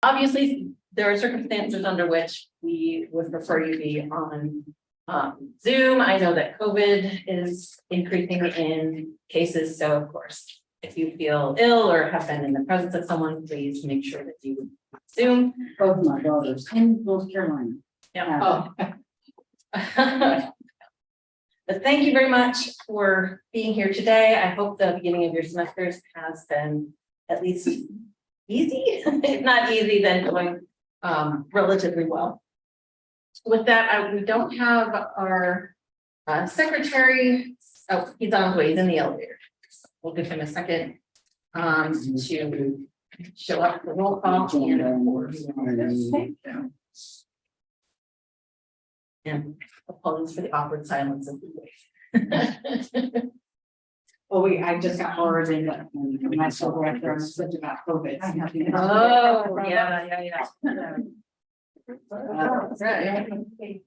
Obviously, there are circumstances under which we would prefer you be on Zoom. I know that COVID is increasing in cases, so of course, if you feel ill or have been in the presence of someone, please make sure that you Zoom. Both my daughters in North Carolina. Yeah. Oh. But thank you very much for being here today. I hope the beginning of your semesters has been at least easy, if not easy, then going relatively well. With that, we don't have our secretary. Oh, he's on his way, he's in the elevator. We'll give him a second to show up for roll call and apologies for the awkward silence of the wait. Well, I just got forwarded from my school director on such about COVID. Oh, yeah. Right.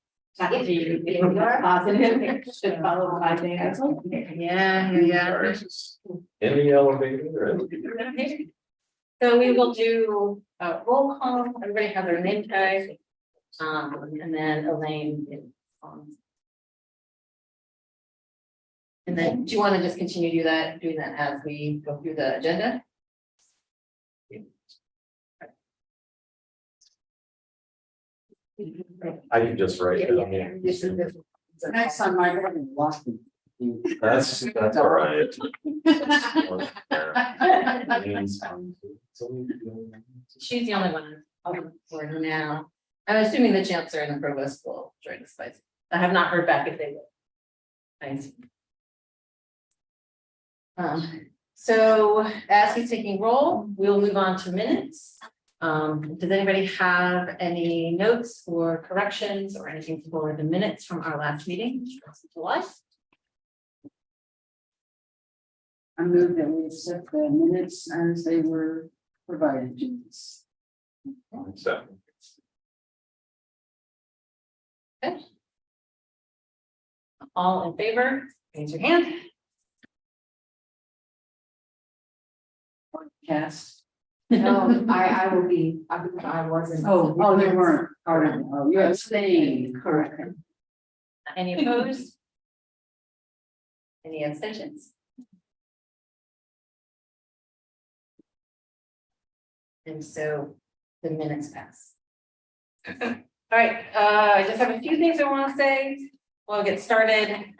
Positive, should follow my thing. Yeah. In the elevator. So we will do a roll call. Everybody has their name tag. And then Elaine is on. And then do you want to just continue doing that as we go through the agenda? I can just write it. I mean, Next time I go to Boston. that's all right. She's the only one for now. I'm assuming the chancellor and the provost will join us. I have not heard back if they will. Thanks. So as he's taking roll, we'll move on to minutes. Does anybody have any notes or corrections or anything for the minutes from our last meeting? July? I moved that we accept the minutes as they were provided to us. So, All in favor, raise your hand. Cast. No, I will be, I wasn't. Oh, they weren't. Oh, you're abstaining. Correct. Any opposed? Any abstentions? And so the minutes pass. All right, I just have a few things I want to say. We'll get started.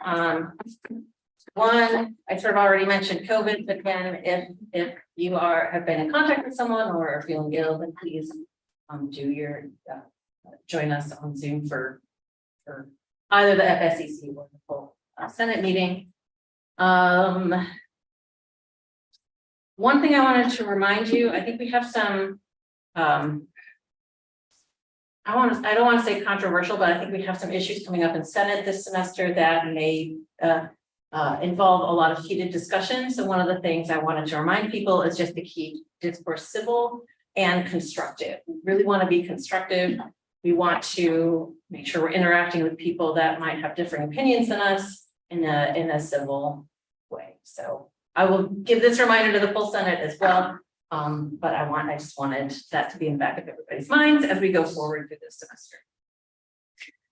One, I sort of already mentioned COVID, but again, if you have been in contact with someone or are feeling ill, then please join us on Zoom for either the FSCC or the full Senate meeting. One thing I wanted to remind you, I think we have some I don't want to say controversial, but I think we have some issues coming up in Senate this semester that may involve a lot of heated discussion. So one of the things I wanted to remind people is just to keep discourse civil and constructive. We really want to be constructive. We want to make sure we're interacting with people that might have different opinions than us in a civil way. So I will give this reminder to the full Senate as well. But I just wanted that to be in the back of everybody's minds as we go forward through this semester.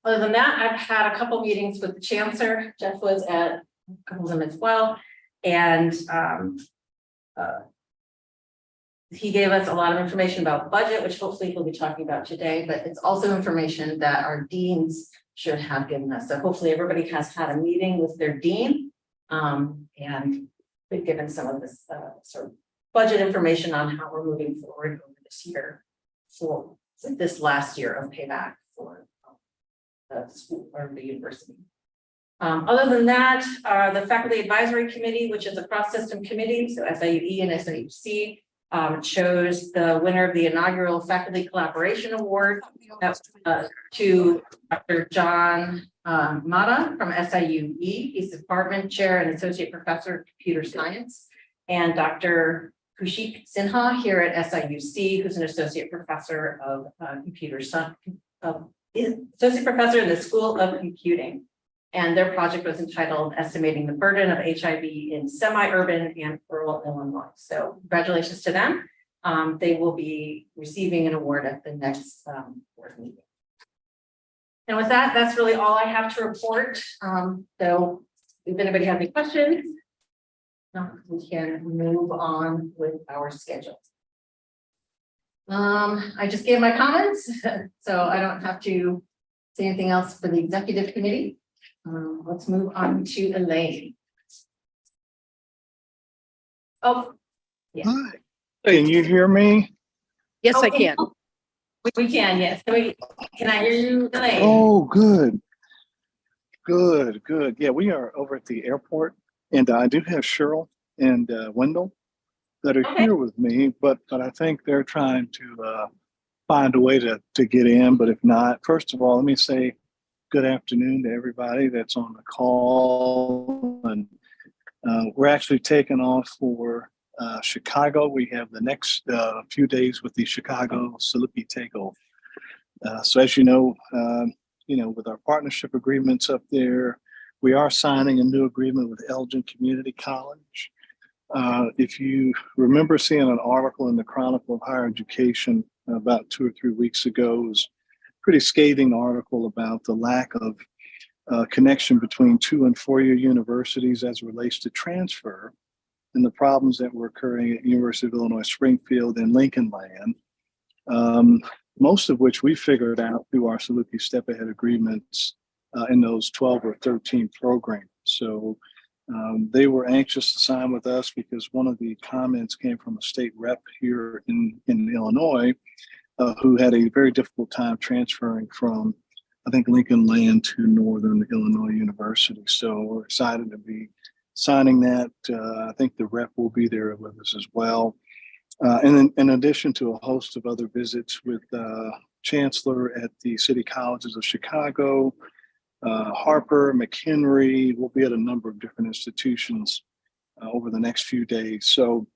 Other than that, I've had a couple meetings with the chancellor. Jeff was at a couple of them as well. And he gave us a lot of information about budget, which hopefully he'll be talking about today, but it's also information that our deans should have given us. So hopefully everybody has had a meeting with their dean. And we've given some of this sort of budget information on how we're moving forward over this year for this last year of payback for the school or the university. Other than that, the faculty advisory committee, which is a cross-system committee, so SIUE and SIUC, chose the winner of the inaugural faculty collaboration award to Dr. John Mata from SIUE. He's the department chair and associate professor of computer science, and Dr. Kushik Sinha here at SIUC, who's an associate professor of computer science, associate professor in the School of Computing. And their project was entitled Estimating the Burden of HIV in Semi-Urban and Rural Illinois. So congratulations to them. They will be receiving an award at the next board meeting. And with that, that's really all I have to report. So if anybody has any questions, we can move on with our schedule. I just gave my comments, so I don't have to say anything else for the executive committee. Let's move on to Elaine. Oh, Hi. Can you hear me? Yes, I okay. can. We can, yes. Can I hear you, Elaine? Oh, good. Good. Yeah, we are over at the airport, and I do have Cheryl and Wendell that are Okay. here with me, but I think they're trying to find a way to get in. But if not, first of all, let me say good afternoon to everybody that's on the call. And we're actually taking off for Chicago. We have the next few days with the Chicago Saluki takeover. So as you know, with our partnership agreements up there, we are signing a new agreement with Elgin Community College. If you remember seeing an article in the Chronicle of Higher Education about 2 or 3 weeks ago, it was a pretty scathing article about the lack of connection between 2- and 4-year universities as it relates to transfer and the problems that were occurring at University of Illinois Springfield and Lincoln Land, most of which we figured out through our Saluki Step Ahead agreements in those 12 or 13 programs. So they were anxious to sign with us because one of the comments came from a state rep here in Illinois who had a very difficult time transferring from, I think, Lincoln Land to Northern Illinois University. So we're excited to be signing that. I think the rep will be there with us as well. And then in addition to a host of other visits with Chancellor at the City Colleges of Chicago, Harper, McHenry, we'll be at a number of different institutions over the next few days. So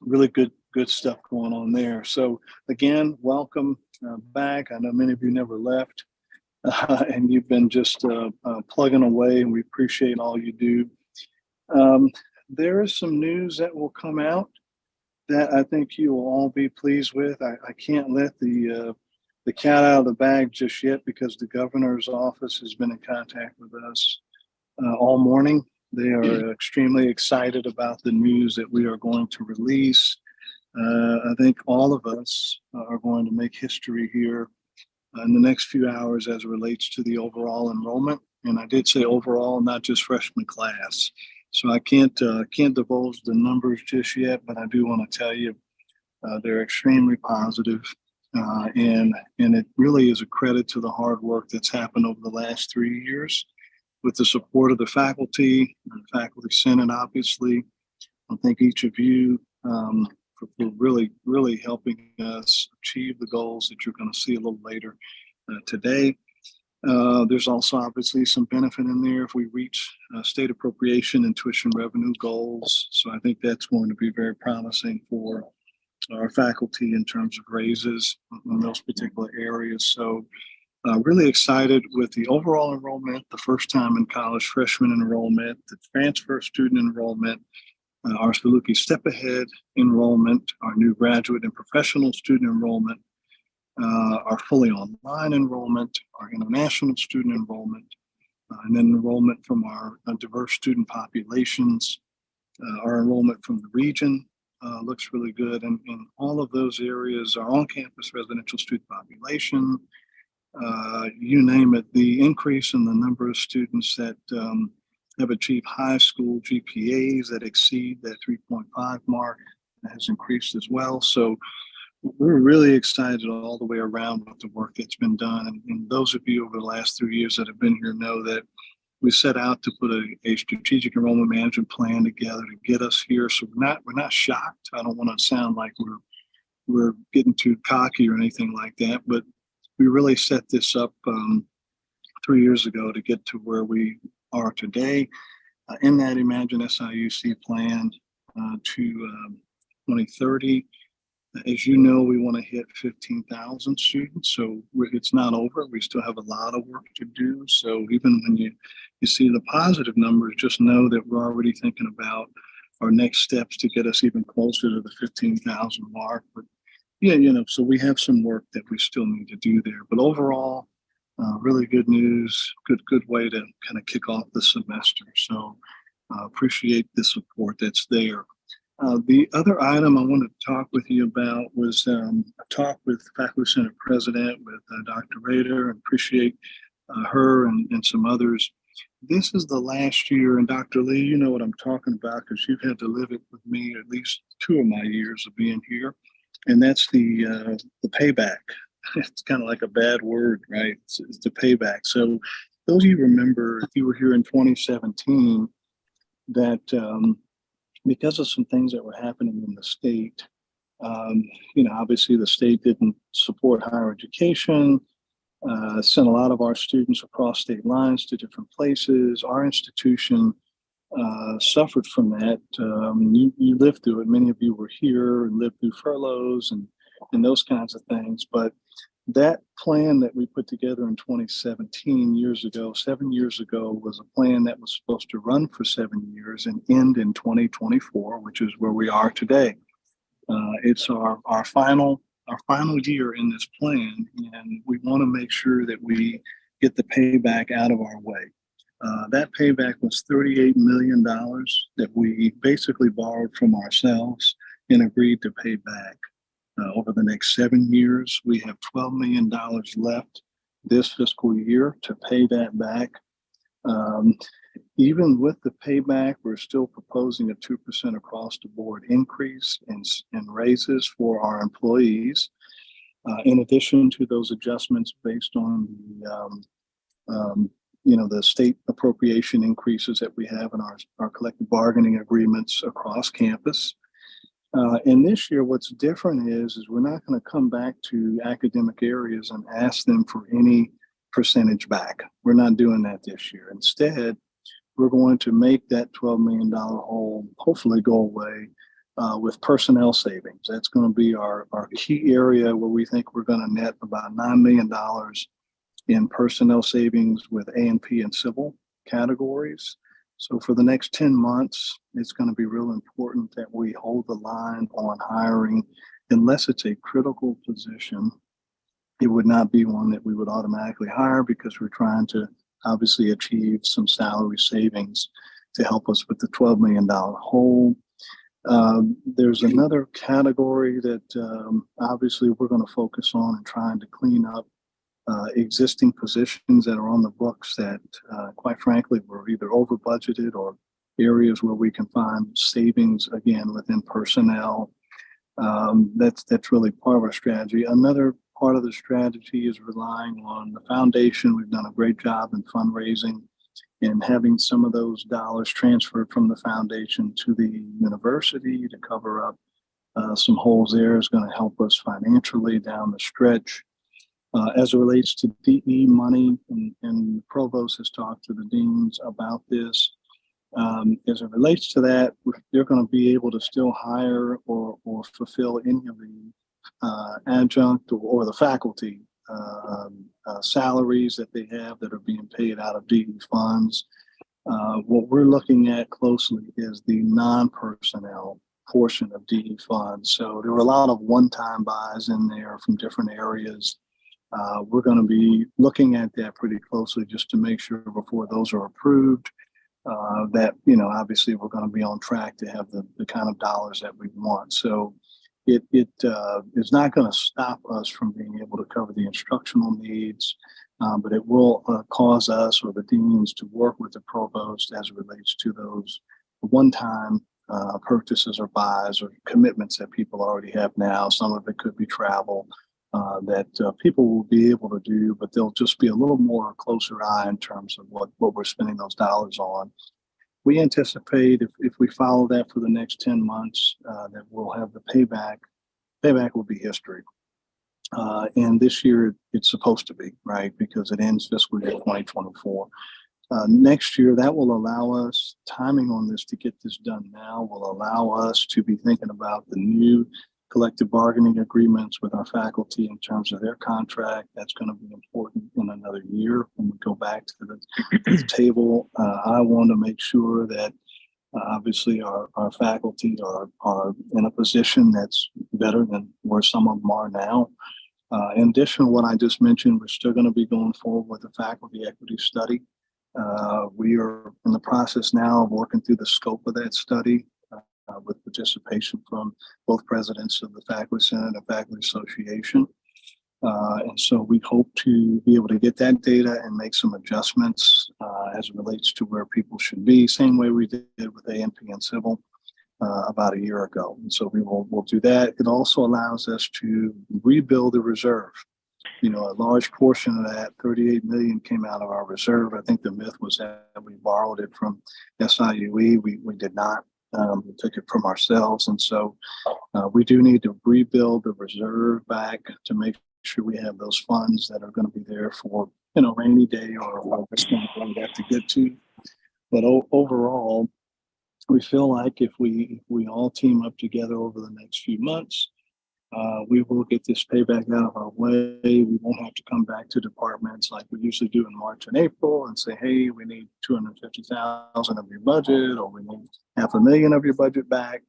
really good stuff going on there. So again, welcome back. I know many of you never left and you've been just plugging away, and we appreciate all you do. There is some news that will come out that I think you will all be pleased with. I can't let the cat out of the bag just yet because the governor's office has been in contact with us all morning. They are extremely excited about the news that we are going to release. I think all of us are going to make history here in the next few hours as it relates to the overall enrollment. And I did say overall, not just freshman class. So I can't divulge the numbers just yet, but I do want to tell you they're extremely positive. And it really is a credit to the hard work that's happened over the last 3 years with the support of the faculty, and the faculty senate, obviously. I thank each of you for really, really helping us achieve the goals that you're going to see a little later today. There's also obviously some benefit in there if we reach state appropriation and tuition revenue goals. So I think that's going to be very promising for our faculty in terms of raises in those particular areas. So really excited with the overall enrollment, the first time in college freshman enrollment, the transfer student enrollment, our Saluki Step Ahead enrollment, our new graduate and professional student enrollment, our fully online enrollment, our international student enrollment, and then enrollment from our diverse student populations. Our enrollment from the region looks really good. And all of those areas, our on-campus residential student population, you name it, the increase in the number of students that have achieved high school GPAs that exceed that 3.5 mark has increased as well. So we're really excited all the way around with the work that's been done. And those of you over the last 3 years that have been here know that we set out to put a strategic enrollment management plan together to get us here. So we're not shocked. I don't want to sound like we're getting too cocky or anything like that, but we really set this up 3 years ago to get to where we are today. In that Imagine SIUC plan to 2030. As you know, we want to hit 15,000 students, so it's not over. We still have a lot of work to do. So even when you see the positive numbers, just know that we're already thinking about our next steps to get us even closer to the 15,000 mark. But yeah, so we have some work that we still need to do there. But overall, really good news, good way to kind of kick off the semester. So appreciate the support that's there. The other item I wanted to talk with you about was a talk with Faculty Senate President, with Dr. Rader, and appreciate her and some others. This is the last year, and Dr. Lee, you know what I'm talking about because you've had to live it with me at least 2 of my years of being here, and that's the payback. It's kind of like a bad word, right? It's the payback. So those of you remember, if you were here in 2017, that because of some things that were happening in the state, obviously the state didn't support higher education, sent a lot of our students across state lines to different places. Our institution suffered from that. You lived through it. Many of you were here and lived through furloughs and those kinds of things. But that plan that we put together in 2017, 7 years ago, was a plan that was supposed to run for 7 years and end in 2024, which is where we are today. It's our final year in this plan, and we want to make sure that we get the payback out of our way. That payback was $38 million that we basically borrowed from ourselves and agreed to pay back. Over the next 7 years, we have $12 million left this fiscal year to pay that back. Even with the payback, we're still proposing a 2% across the board increase in raises for our employees. In addition to those adjustments based on the state appropriation increases that we have in our collective bargaining agreements across campus. And this year, what's different is we're not going to come back to academic areas and ask them for any percentage back. We're not doing that this year. Instead, we're going to make that $12 million hole hopefully go away with personnel savings. That's going to be our key area where we think we're going to net about $9 million in personnel savings with A&P and civil categories. So for the next 10 months, it's going to be real important that we hold the line on hiring. Unless it's a critical position, it would not be one that we would automatically hire because we're trying to obviously achieve some salary savings to help us with the $12 million hole. There's another category that obviously we're going to focus on and trying to clean up existing positions that are on the books that, quite frankly, were either over budgeted or areas where we can find savings again within personnel. That's really part of our strategy. Another part of the strategy is relying on the foundation. We've done a great job in fundraising and having some of those dollars transferred from the foundation to the university to cover up some holes there is going to help us financially down the stretch. As it relates to DE money, and the provost has talked to the deans about this. As it relates to that, they're going to be able to still hire or fulfill any of the adjunct or the faculty salaries that they have that are being paid out of DE funds. What we're looking at closely is the non-personnel portion of DE funds. So there were a lot of one-time buys in there from different areas. We're going to be looking at that pretty closely just to make sure before those are approved that, obviously we're going to be on track to have the kind of dollars that we want. So it is not going to stop us from being able to cover the instructional needs, but it will cause us or the deans to work with the provost as it relates to those one-time purchases or buys or commitments that people already have now. Some of it could be travel. That people will be able to do, but they'll just be a little more closer eye in terms of what we're spending those dollars on. We anticipate if we follow that for the next 10 months, that we'll have the payback. Payback will be history. And this year it's supposed to be, right? Because it ends fiscal year 2024. Next year, that will allow us, timing on this to get this done now, will allow us to be thinking about the new collective bargaining agreements with our faculty in terms of their contract. That's going to be important in another year when we go back to the table. I want to make sure that Obviously, our faculty are in a position that's better than where some of them are now. In addition to what I just mentioned, we're still going to be going forward with the faculty equity study. We are in the process now of working through the scope of that study with participation from both presidents of the Faculty Senate and Faculty Association. And so we hope to be able to get that data and make some adjustments as it relates to where people should be, same way we did with ANP and Civil about a year ago. And so we'll do that. It also allows us to rebuild the reserve. You know, a large portion of that 38 million came out of our reserve. I think the myth was that we borrowed it from SIUE. We did not. We took it from ourselves. And so we do need to rebuild the reserve back to make sure we have those funds that are going to be there for, you know, rainy day or whatever we have to get to. But overall, we feel like if we all team up together over the next few months, we will get this payback out of our way. We won't have to come back to departments like we usually do in March and April and say, hey, we need 250,000 of your budget, or we need $500,000 of your budget back.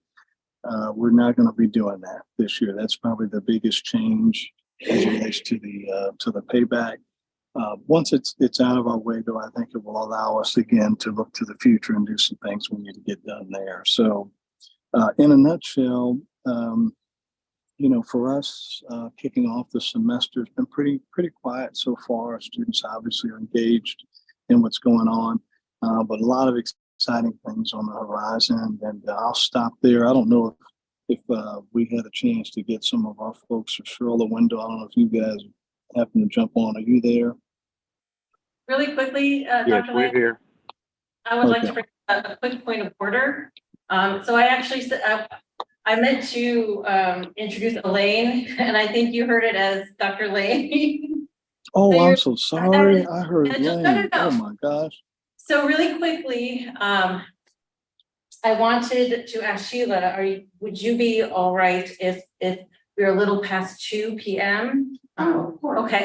We're not going to be doing that this year. That's probably the biggest change as it relates to the payback. Once it's out of our way, though, I think it will allow us again to look to the future and do some things we need to get done there. So, in a nutshell, you know, for us, kicking off the semester has been pretty quiet so far. Our students obviously are engaged in what's going on, but a lot of exciting things on the horizon. And I'll stop there. I don't know if we had a chance to get some of our folks, or Cheryl or Wendell. I don't know if you guys happen to jump on. Are you there? Really quickly, Yes, Dr. we're Lane, here. I would like Okay. to bring a quick point of order. So I actually said, I meant to introduce Elaine, and I think you heard it as Dr. Lane. Oh, So I'm you're- so sorry. I heard No, Lane. no. Oh my gosh. So really quickly, I wanted to ask Sheila, would you be all right if we're a little past 2 p.m.? Okay.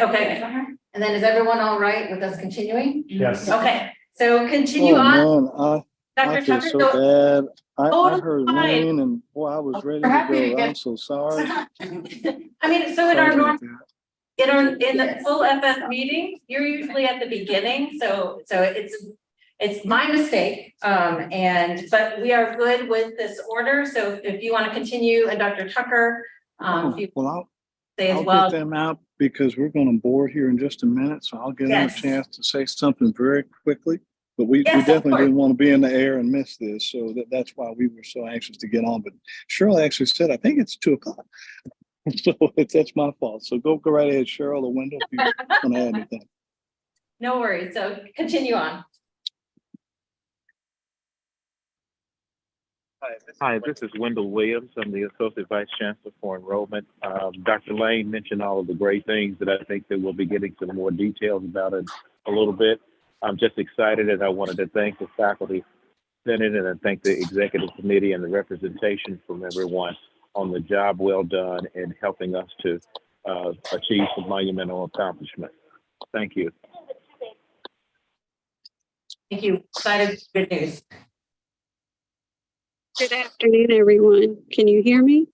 And then is everyone all right with us continuing? Yes. Okay, so continue Oh on, man, I Dr. feel Tucker. so So- bad. I Totally heard fine. Lane and boy, I was ready We're happy to to go. get- I'm so sorry. I mean, so in Sorry our about norm, that. in the full FS meeting, you're usually at the beginning, so it's my mistake. But we are good with this order, so if you want to continue, and Dr. Tucker, if you Well, say as I'll well. get them out because we're going to board here in just a minute. So I'll give them a Yes. chance to say something very quickly. But we Yes, of definitely course. didn't want to be in the air and miss this. So that's why we were so anxious to get on. But Cheryl actually said, I think it's 2:00. So that's my fault. So go right ahead, Cheryl or Wendell, if you want to add anything. No worries, so continue on. Hi, this is Wendell Williams. I'm the Associate Vice Chancellor for Enrollment. Dr. Lane mentioned all of the great things that I think that we'll be getting some more details about it a little bit. I'm just excited, and I wanted to thank the Faculty Senate and I thank the Executive Committee and the representation from everyone on the job well done in helping us to achieve some monumental accomplishment. Thank you. Thank you, excited, good news. Good afternoon, everyone. Can you hear me?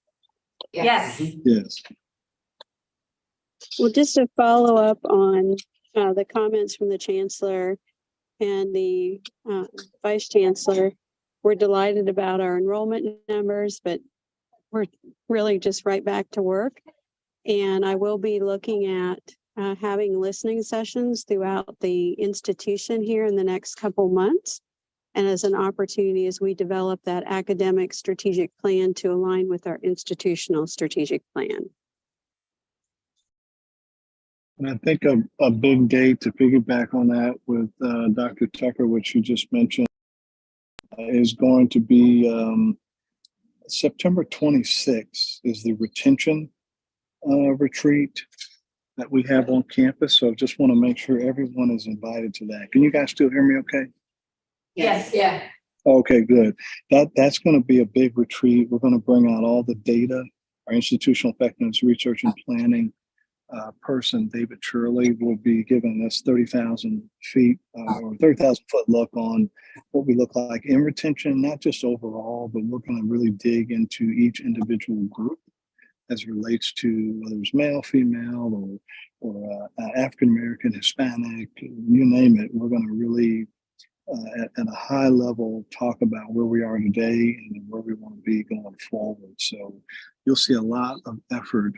Yes, Yes. Well, just to follow up on the comments from the Chancellor and the Vice Chancellor, we're delighted about our enrollment numbers, but we're really just right back to work. And I will be looking at having listening sessions throughout the institution here in the next couple months. And as an opportunity as we develop that academic strategic plan to align with our institutional strategic plan. And I think a big date to piggyback on that with Dr. Tucker, which you just mentioned, is going to be September 26th is the retention retreat that we have on campus. So I just want to make sure everyone is invited to that. Can you guys still hear me okay? yes, Yeah. Okay, good. That's going to be a big retreat. We're going to bring out all the data, our institutional effectiveness research and planning, person, David Shirley, will be giving us 30,000 feet or 30,000 foot look on what we look like in retention, not just overall, but we're going to really dig into each individual group as it relates to whether it's male, female, or African American, Hispanic, you name it. We're going to really at a high level talk about where we are today and where we want to be going forward. So you'll see a lot of effort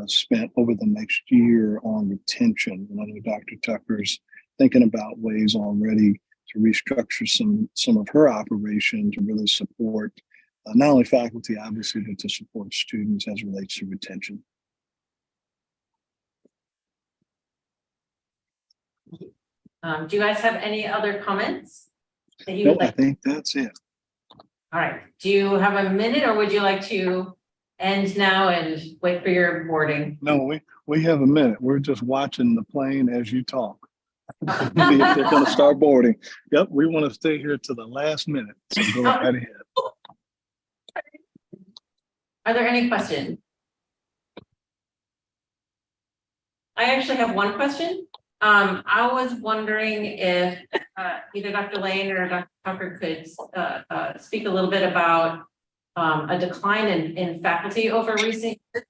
spent over the next year on retention. And I know Dr. Tucker's thinking about ways already to restructure some of her operation to really support not only faculty, obviously, but to support students as it relates to retention. Do you guys have any other comments? That you No, would I like? think that's it. All right, do you have a minute or would you like to end now and wait for your boarding? No, we have a minute. We're just watching the plane as you talk. See if they're going to start boarding. Yep, we want to stay here to the last minute. So go right ahead. Are there any questions? I actually have one question. I was wondering if either Dr. Lane or Dr. Tucker could speak a little bit about a decline in faculty over recent years,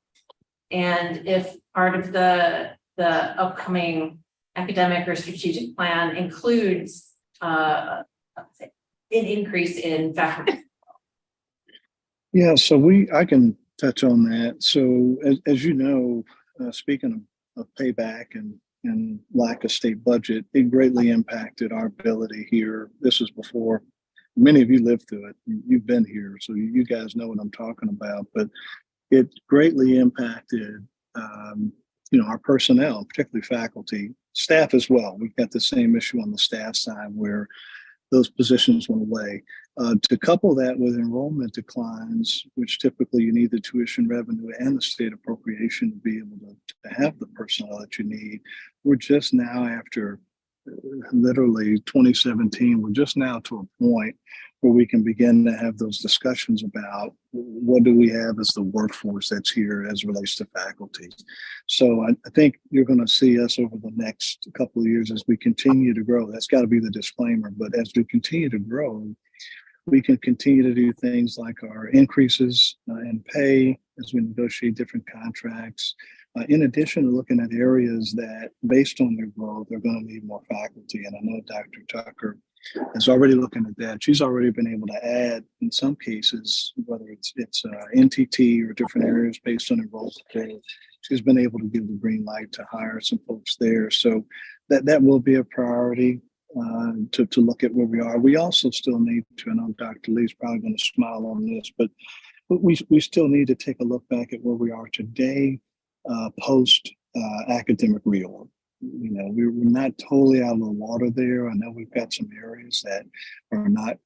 and if part of the upcoming academic or strategic plan includes an increase in faculty. Yeah, so I can touch on that. So as you know, speaking of payback and lack of state budget, it greatly impacted our ability here. This was before many of you lived through it. You've been here, so you guys know what I'm talking about. But it greatly impacted, our personnel, particularly faculty, staff as well. We've got the same issue on the staff side where those positions went away. To couple that with enrollment declines, which typically you need the tuition revenue and the state appropriation to be able to have the personnel that you need. We're just now after literally 2017, we're just now to a point where we can begin to have those discussions about what do we have as the workforce that's here as it relates to faculty. So I think you're going to see us over the next couple of years as we continue to grow. That's got to be the disclaimer, but as we continue to grow, we can continue to do things like our increases in pay as we negotiate different contracts. In addition to looking at areas that, based on their growth, they're going to need more faculty. And I know Dr. Tucker is already looking at that. She's already been able to add, in some cases, whether it's NTT or different areas based on enrollment, she's been able to give the green light to hire some folks there. So that will be a priority. To look at where we are. We also still need to, I know Dr. Lee's probably going to smile on this, but we still need to take a look back at where we are today, post academic reorg. We're not totally out of the water there. I know we've got some areas that are not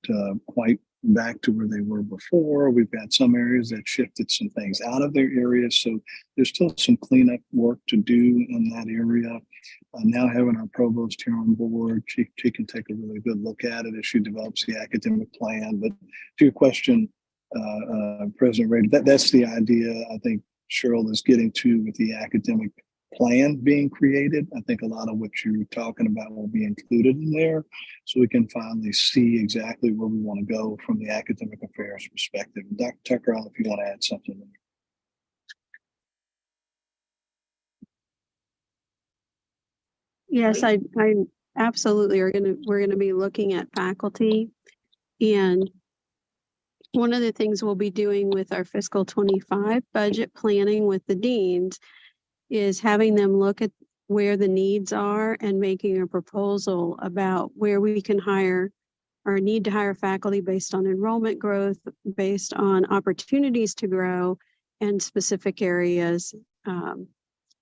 quite back to where they were before. We've got some areas that shifted some things out of their areas. So there's still some cleanup work to do in that area. Now having our provost here on board, she can take a really good look at it as she develops the academic plan. But to your question, President Ray, that's the idea I think Cheryl is getting to with the academic plan being created. I think a lot of what you're talking about will be included in there, so we can finally see exactly where we want to go from the academic affairs perspective. Dr. Tucker, I don't know if you want to add something. Yes, I absolutely we're gonna be looking at faculty, and one of the things we'll be doing with our fiscal 25 budget planning with the deans is having them look at where the needs are and making a proposal about where we can hire or need to hire faculty based on enrollment growth, based on opportunities to grow and specific areas,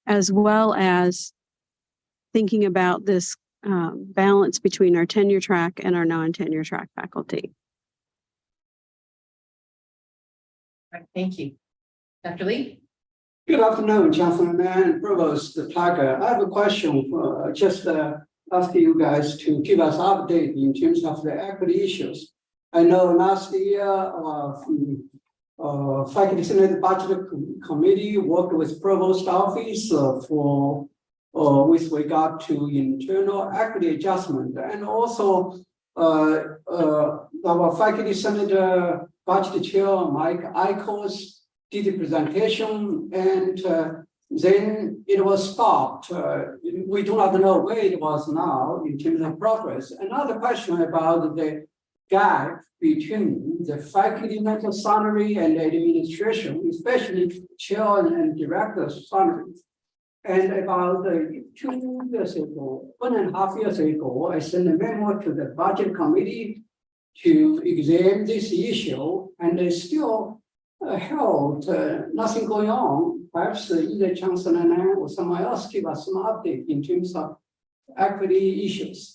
as well as thinking about this balance between our tenure track and our non-tenure track faculty. All right, thank you. Dr. Lee? Good afternoon, Chancellor Mann and Provost Tucker. I have a question for ask you guys to give us update in terms of the equity issues. I know last year, Faculty Senate Budget Committee worked with Provost Office for with regard to internal equity adjustment, and also our Faculty Senate Budget Chair Mike Ickles did the presentation, and then it was stopped. We do not know where it was now in terms of progress. Another question about the gap between the faculty member salary and administration, especially chair and director's salary. And about 2 years ago, 1.5 years ago, I sent a memo to the budget committee to examine this issue, and they still held nothing going on. Perhaps either Chancellor Nan or someone else give us some update in terms of equity issues.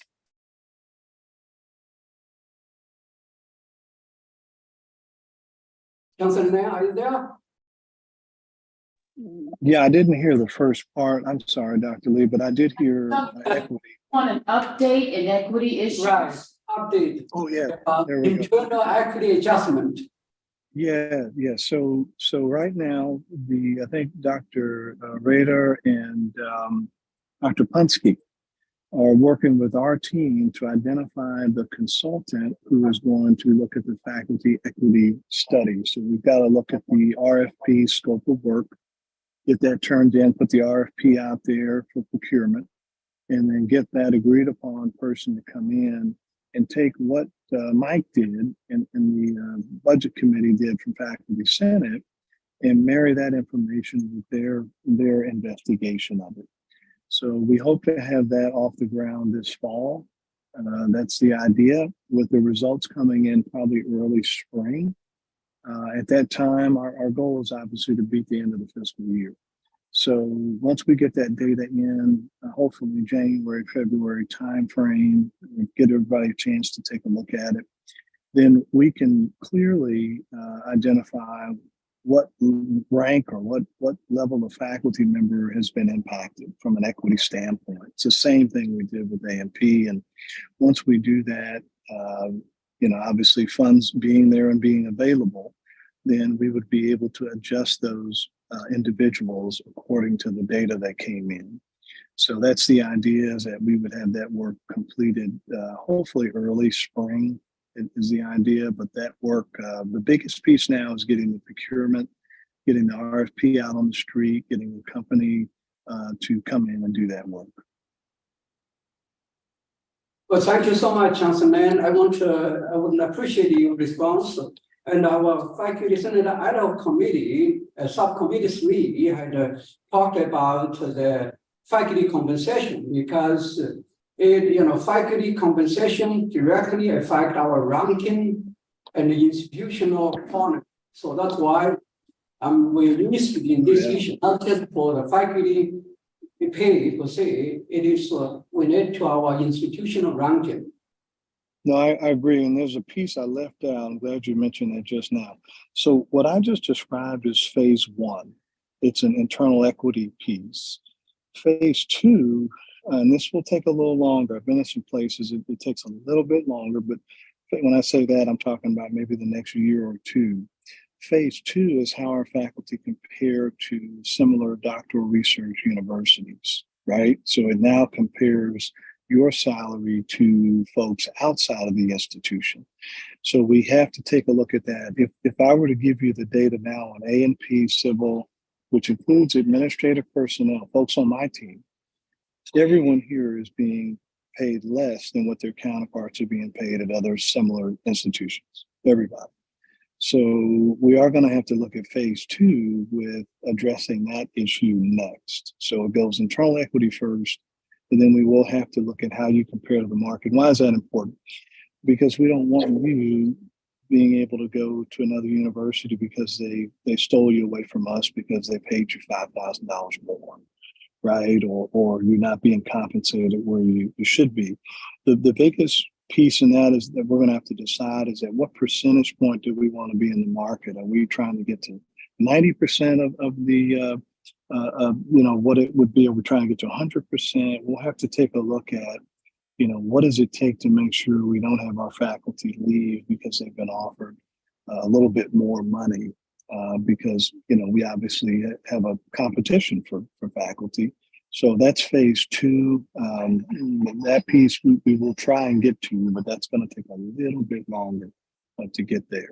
Chancellor Nan, are you there? Yeah, I didn't hear the first part. I'm sorry, Dr. Lee, but I did hear equity. On an update in equity issues. Right, update Oh, yeah. about There we go. internal equity adjustment. Yeah. So right now, I think Dr. Rader and Dr. Punske are working with our team to identify the consultant who is going to look at the faculty equity study. So we've got to look at the RFP scope of work, get that turned in, put the RFP out there for procurement, and then get that agreed upon person to come in and take what Mike did and the budget committee did from Faculty Senate and marry that information with their investigation of it. So we hope to have that off the ground this fall. That's the idea, with the results coming in probably early spring. At that time, our goal is obviously to beat the end of the fiscal year. So once we get that data in, hopefully January, February timeframe, get everybody a chance to take a look at it, then we can clearly identify what rank or what level of faculty member has been impacted from an equity standpoint. It's the same thing we did with A&P. And once we do that, obviously funds being there and being available, then we would be able to adjust those individuals according to the data that came in. So that's the idea, is that we would have that work completed hopefully early spring is the idea. But that work, the biggest piece now is getting the procurement, getting the RFP out on the street, getting the company to come in and do that work. Well, thank you so much, Chancellor Nan. I would appreciate your response. And our Faculty Senate Ad hoc Committee, Subcommittee 3, had talked about the faculty compensation, because faculty compensation directly affect our ranking and the institutional honor. So that's why we're interested in this issue, not just for the faculty pay per se. It is related to our institutional ranking. No, I agree. And there's a piece I left out. I'm glad you mentioned that just now. So what I just described is phase 1. It's an internal equity piece. Phase 2, and this will take a little longer. I've been in some places, it takes a little bit longer, but when I say that, I'm talking about maybe the next year or two. Phase 2 is how our faculty compare to similar doctoral research universities, right? So it now compares your salary to folks outside of the institution. So we have to take a look at that. If I were to give you the data now on A&P Civil, which includes administrative personnel, folks on my team, everyone here is being paid less than what their counterparts are being paid at other similar institutions, everybody. So we are going to have to look at phase 2 with addressing that issue next. So it goes internal equity first, and then we will have to look at how you compare to the market. Why is that important? Because we don't want you being able to go to another university because they stole you away from us because they paid you $5,000 more, right? Or you're not being compensated where you should be. The biggest piece in that is that we're going to have to decide is at what percentage point do we want to be in the market? Are we trying to get to 90% of the what it would be? Are we trying to get to 100%? We'll have to take a look at, what does it take to make sure we don't have our faculty leave because they've been offered a little bit more money because, we obviously have a competition for faculty. So that's phase two. That piece we will try and get to, but that's going to take a little bit longer to get there.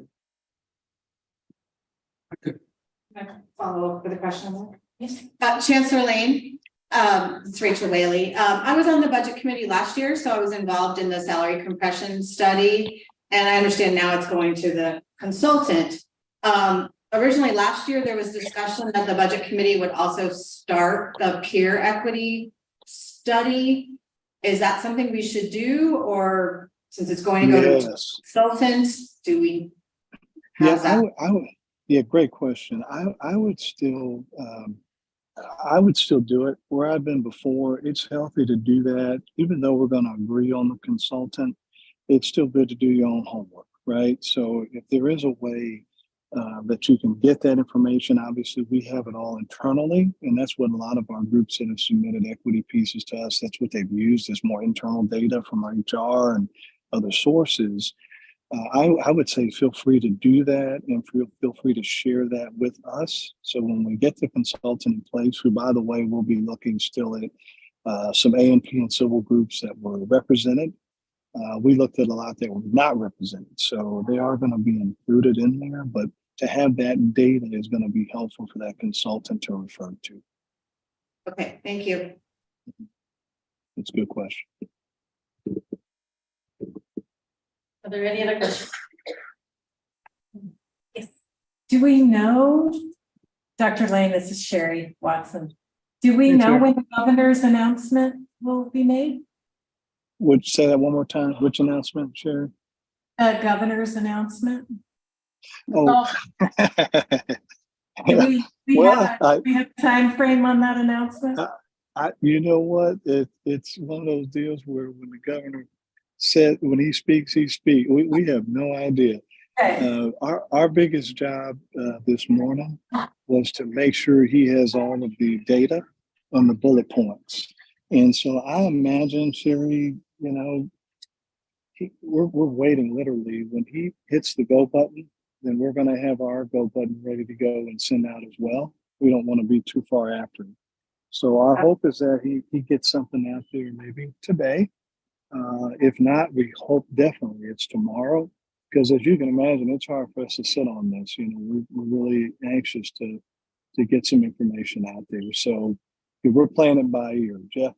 Follow up with a question. Yes. Chancellor Lane, it's Rachel Whaley. I was on the budget committee last year, so I was involved in the salary compression study. And I understand now it's going to the consultant. Originally last year, there was discussion that the budget committee would also start the peer equity study. Is that something we should do, or since it's going to go to Yes. consultants, do we? Yeah, how's that? I would. Yeah, great question. I would still do it where I've been before. It's healthy to do that, even though we're going to agree on the consultant. It's still good to do your own homework, right? So if there is a way that you can get that information, obviously we have it all internally, and that's what a lot of our groups that have submitted equity pieces to us, that's what they've used is more internal data from our HR and other sources. I would say feel free to do that and feel free to share that with us. So when we get the consultant in place, who, by the way, will be looking still at some A&P and civil groups that were represented. We looked at a lot that were not represented. So they are going to be included in there, but to have that data is going to be helpful for that consultant to refer to. Okay, thank you. It's a good question. Are there any other questions? Yes. Do we know, Dr. Lane, this is Sherry Watson. Do we Hey, know Sherry. when the governor's announcement will be made? Would you say that one more time? Which announcement, Sherry? The governor's announcement? Oh. Do we Well, have a time frame on that announcement? You know what? It's one of those deals where when the governor said, when he speaks, we have no idea. Okay. Our biggest job this morning was to make sure he has all of the data on the bullet points. And so I imagine, Sherry, we're waiting literally. When he hits the go button, then we're going to have our go button ready to go and send out as well. We don't want to be too far after him. So our hope is that he gets something out there maybe today. If not, we hope definitely it's tomorrow, because as you can imagine, it's hard for us to sit on this. We're really anxious to get some information out there. So we're playing it by ear. Jeff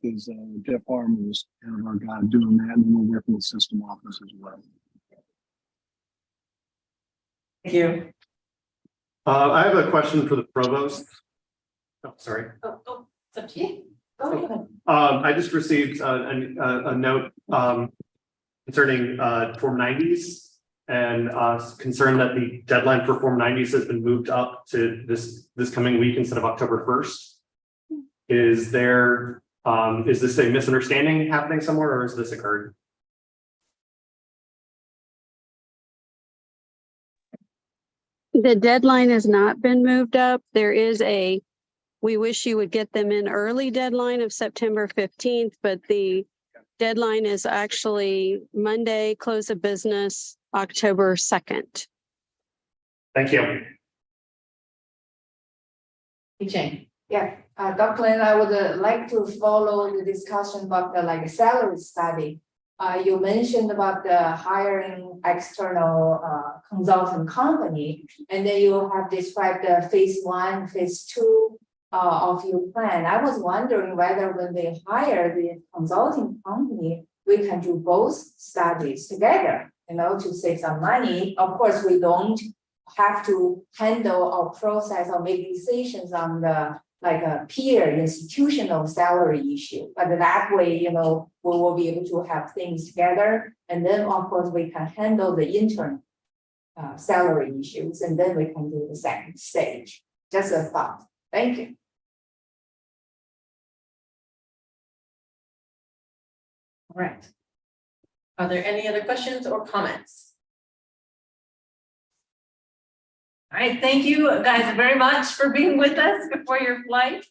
Harmon is kind of our guy doing that, and we're working with system office as well. Thank you. I have a question for the provost. Oh, sorry. Oh, it's up to you. Go ahead. I just received a note concerning Form 90s and concerned that the deadline for Form 90s has been moved up to this coming week instead of October 1st. Is this a misunderstanding happening somewhere, or has this occurred? The deadline has not been moved up. There is we wish you would get them in early deadline of September 15th, but the deadline is actually Monday, close of business, October 2nd. Thank you. Jane. Yeah, Dr. Lin, I would like to follow the discussion about the salary study. You mentioned about the hiring external consultant company, and then you have described the phase 1, phase 2 of your plan. I was wondering whether when they hire the consulting company, we can do both studies together, to save some money. Of course, we don't have to handle or process or make decisions on the a peer institutional salary issue, but that way, we will be able to have things together, and then of course we can handle the intern salary issues, and then we can do the second stage. Just a thought. Thank you. All right. Are there any other questions or comments? All right, thank you guys very much for being with us before your flight.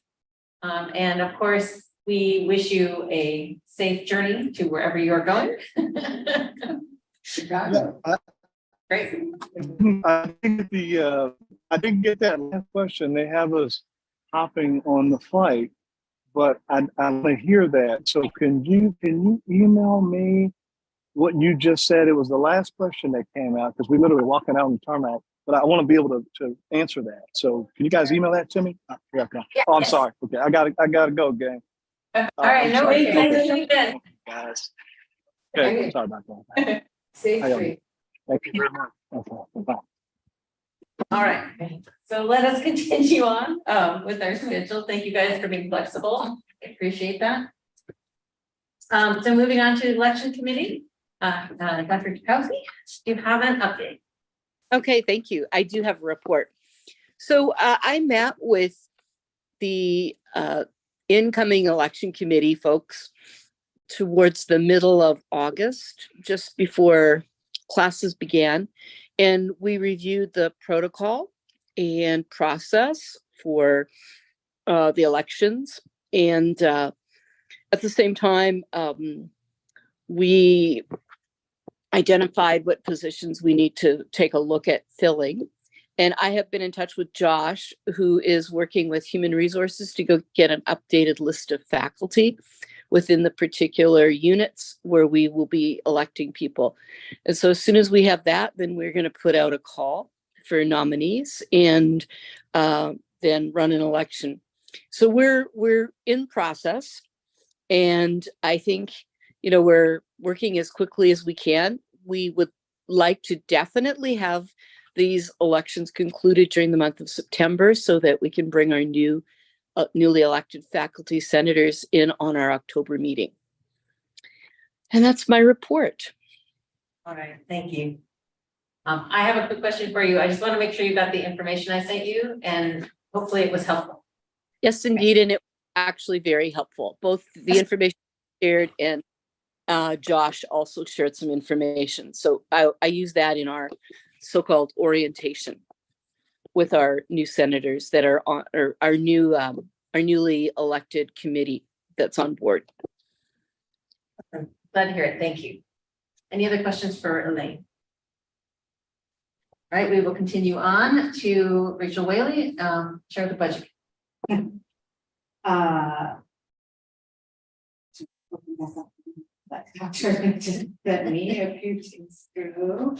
And of course, we wish you a safe journey to wherever you're going. Yeah, Great. I think I didn't get that last question. They have us hopping on the flight, but I want to hear that. So can you email me what you just said? It was the last question that came out because we literally walking out on the tarmac, but I want to be able to answer that. So can you guys email that to me? Oh, I'm sorry. Okay, I gotta go, gang. All right, I'm no sorry. worries. Thanks, Ethan. Guys. Okay, sorry about that. Safe I am. trip. Thank you very much. Okay, bye. All right, so let us continue on with our schedule. Thank you guys for being flexible. I appreciate that. So moving on to election committee, Dr. Dukowski, do you have an update? Okay, thank you. I do have a report. So I met with the incoming election committee folks towards the middle of August, just before classes began. And we reviewed the protocol and process for the elections. And at the same time, we identified what positions we need to take a look at filling. And I have been in touch with Josh, who is working with Human Resources to go get an updated list of faculty within the particular units where we will be electing people. And so as soon as we have that, then we're going to put out a call for nominees and then run an election. So we're in process, and I think, you know, we're working as quickly as we can. We would like to definitely have these elections concluded during the month of September so that we can bring our newly elected faculty senators in on our October meeting. And that's my report. All right, thank you. I have a quick question for you. I just want to make sure you got the information I sent you, and hopefully it was helpful. Yes, indeed. And it was actually very helpful. Both the information shared and Josh also shared some information. So I use that in our so-called orientation with our new senators that are on, or our newly elected committee that's on board. Glad to hear it. Thank you. Any other questions for Elaine? All right, we will continue on to Rachel Whaley, Chair of the Budget. Let me a few things through.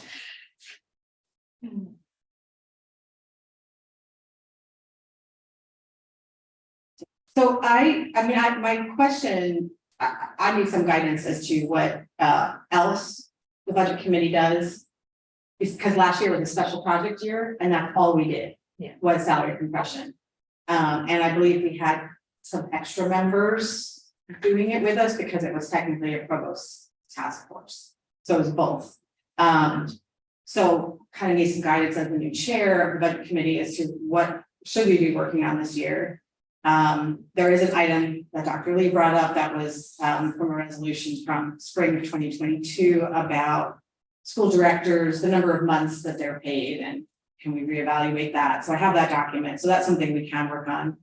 So my question, I need some guidance as to what else the budget committee does. Because last year was a special project year, and that's all we did. Yeah. Was salary compression. And I believe we had some extra members doing it with us because it was technically a provost task force. So it was both. So kind of need some guidance as the new chair of the budget committee as to what should we be working on this year. There is an item that Dr. Lee brought up that was from a resolution from spring of 2022 about school directors, the number of months that they're paid, and can we reevaluate that? So I have that document. So that's something we can work on.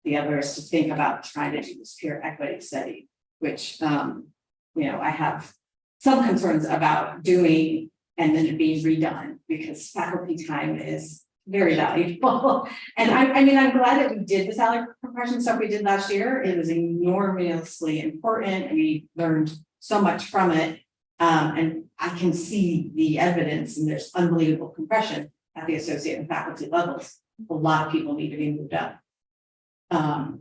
The other is to think about trying to do this peer equity study, which I have some concerns about doing and then it being redone because faculty time is very valuable. And I'm glad that we did the salary compression stuff we did last year. It was enormously important and we learned so much from it. And I can see the evidence, and there's unbelievable compression at the associate and faculty levels. A lot of people need to be moved up. I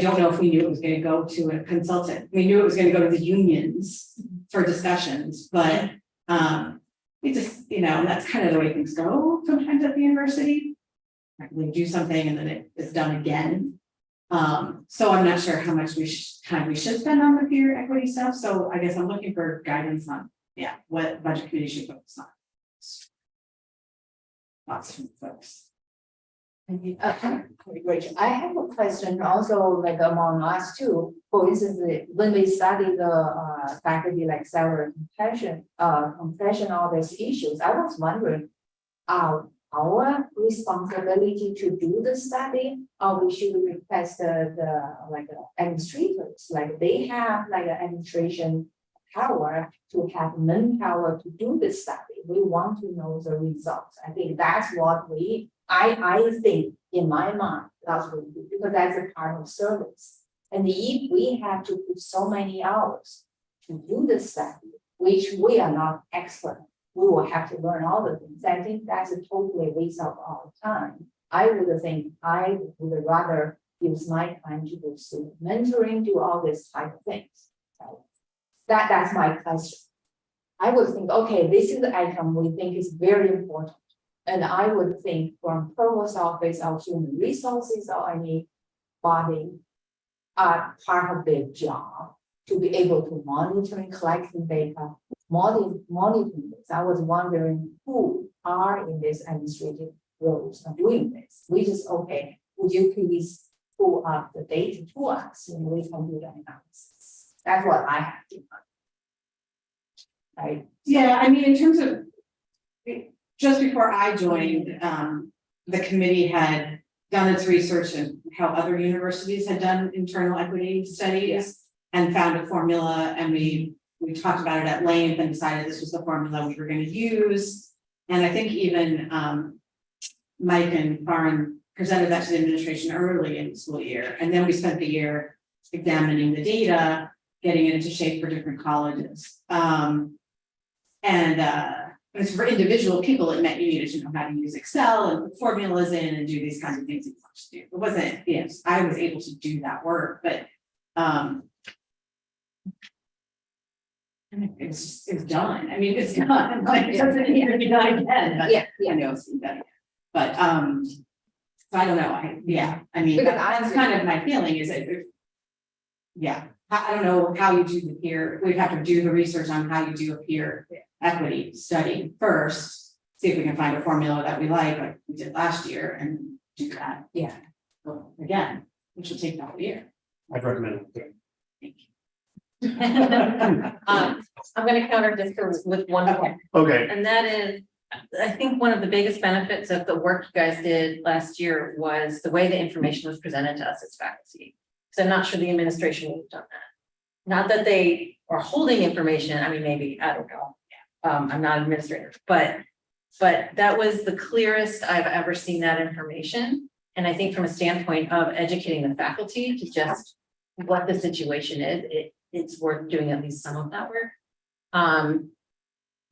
don't know if we knew it was going to go to a consultant. We knew it was going to go to the unions for discussions, but we just, that's kind of the way things go sometimes at the university. We do something and then it is done again. So I'm not sure how much time we should spend on the peer equity stuff. So I guess I'm looking for guidance on, what budget committee should focus on. Lots of folks. Rachel, I have a question also like among us too. For instance, when we study the faculty like salary compression, all these issues, I was wondering, our responsibility to do the study, or we should request the administrators, like they have like an administration power to have manpower to do the study. We want to know the results. I think that's what we I think in my mind, that's what we do, because that's a kind of service. And if we have to put so many hours to do the study, which we are not expert, we will have to learn all the things. I think that's a totally waste of our time. I would think I would rather use my time to do student mentoring, do all this type of things. So that's my question. I would think, okay, this is the item we think is very important. And I would think from provost office or human resources or any body are part of their job to be able to monitor and collecting data, monitoring this. I was wondering who are in this administrative roles of doing this. We just, okay, would you please pull up the data to us and we can do the analysis. That's what I have to know. Right? Yeah, I mean, in terms of, just before I joined, the committee had done its research and how other universities had done internal equity studies and found a formula, and we talked about it at length and decided this was the formula we were going to use. And I think even Mike and Farron presented that to the administration early in the school year, and then we spent the year examining the data, getting it into shape for different colleges. As for individual people, it meant you needed to know how to use Excel and put formulas in and do these kinds of things you want to do. It wasn't, yes, I was able to do that work, but it's done. I mean, it's done. Like, it doesn't need to be done again. But I know it's been done again. But so I don't know. I mean, that's kind of my feeling is that I don't know how you do the peer. We'd have to do the research on how you do a peer equity study first, see if we can find a formula that we like we did last year, and do that. Yeah. Well, again, which will take the whole year. I'd recommend it. Thank you. I'm gonna counter this with one point. Okay, And that is, I think one of the biggest benefits of the work you guys did last year was the way the information was presented to us as faculty. So I'm not sure the administration would have done that. Not that they are holding information, I mean, maybe, I don't know. I'm not an administrator, but that was the clearest I've ever seen that information. And I think from a standpoint of educating the faculty to just what the situation is, it's worth doing at least some of that work. And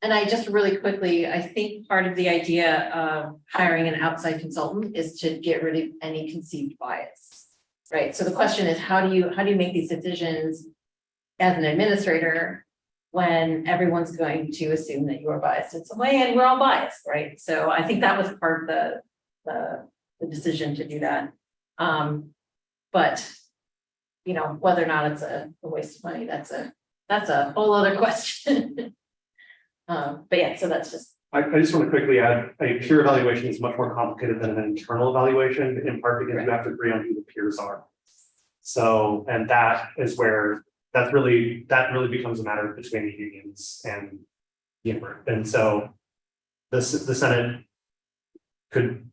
I just really quickly, I think part of the idea of hiring an outside consultant is to get rid of any conceived bias, right? So the question is, how do you make these decisions as an administrator when everyone's going to assume that you're biased in some way, and we're all biased, right? So I think that was part of the decision to do that. But you know, whether or not it's a waste of money, that's a whole other question. But yeah, so that's just. I just want to quickly add, a peer evaluation is much more complicated than an internal evaluation, in part because you have to agree on who the peers are. So, and that is where that really becomes a matter between the unions and Yammer. And so the Senate could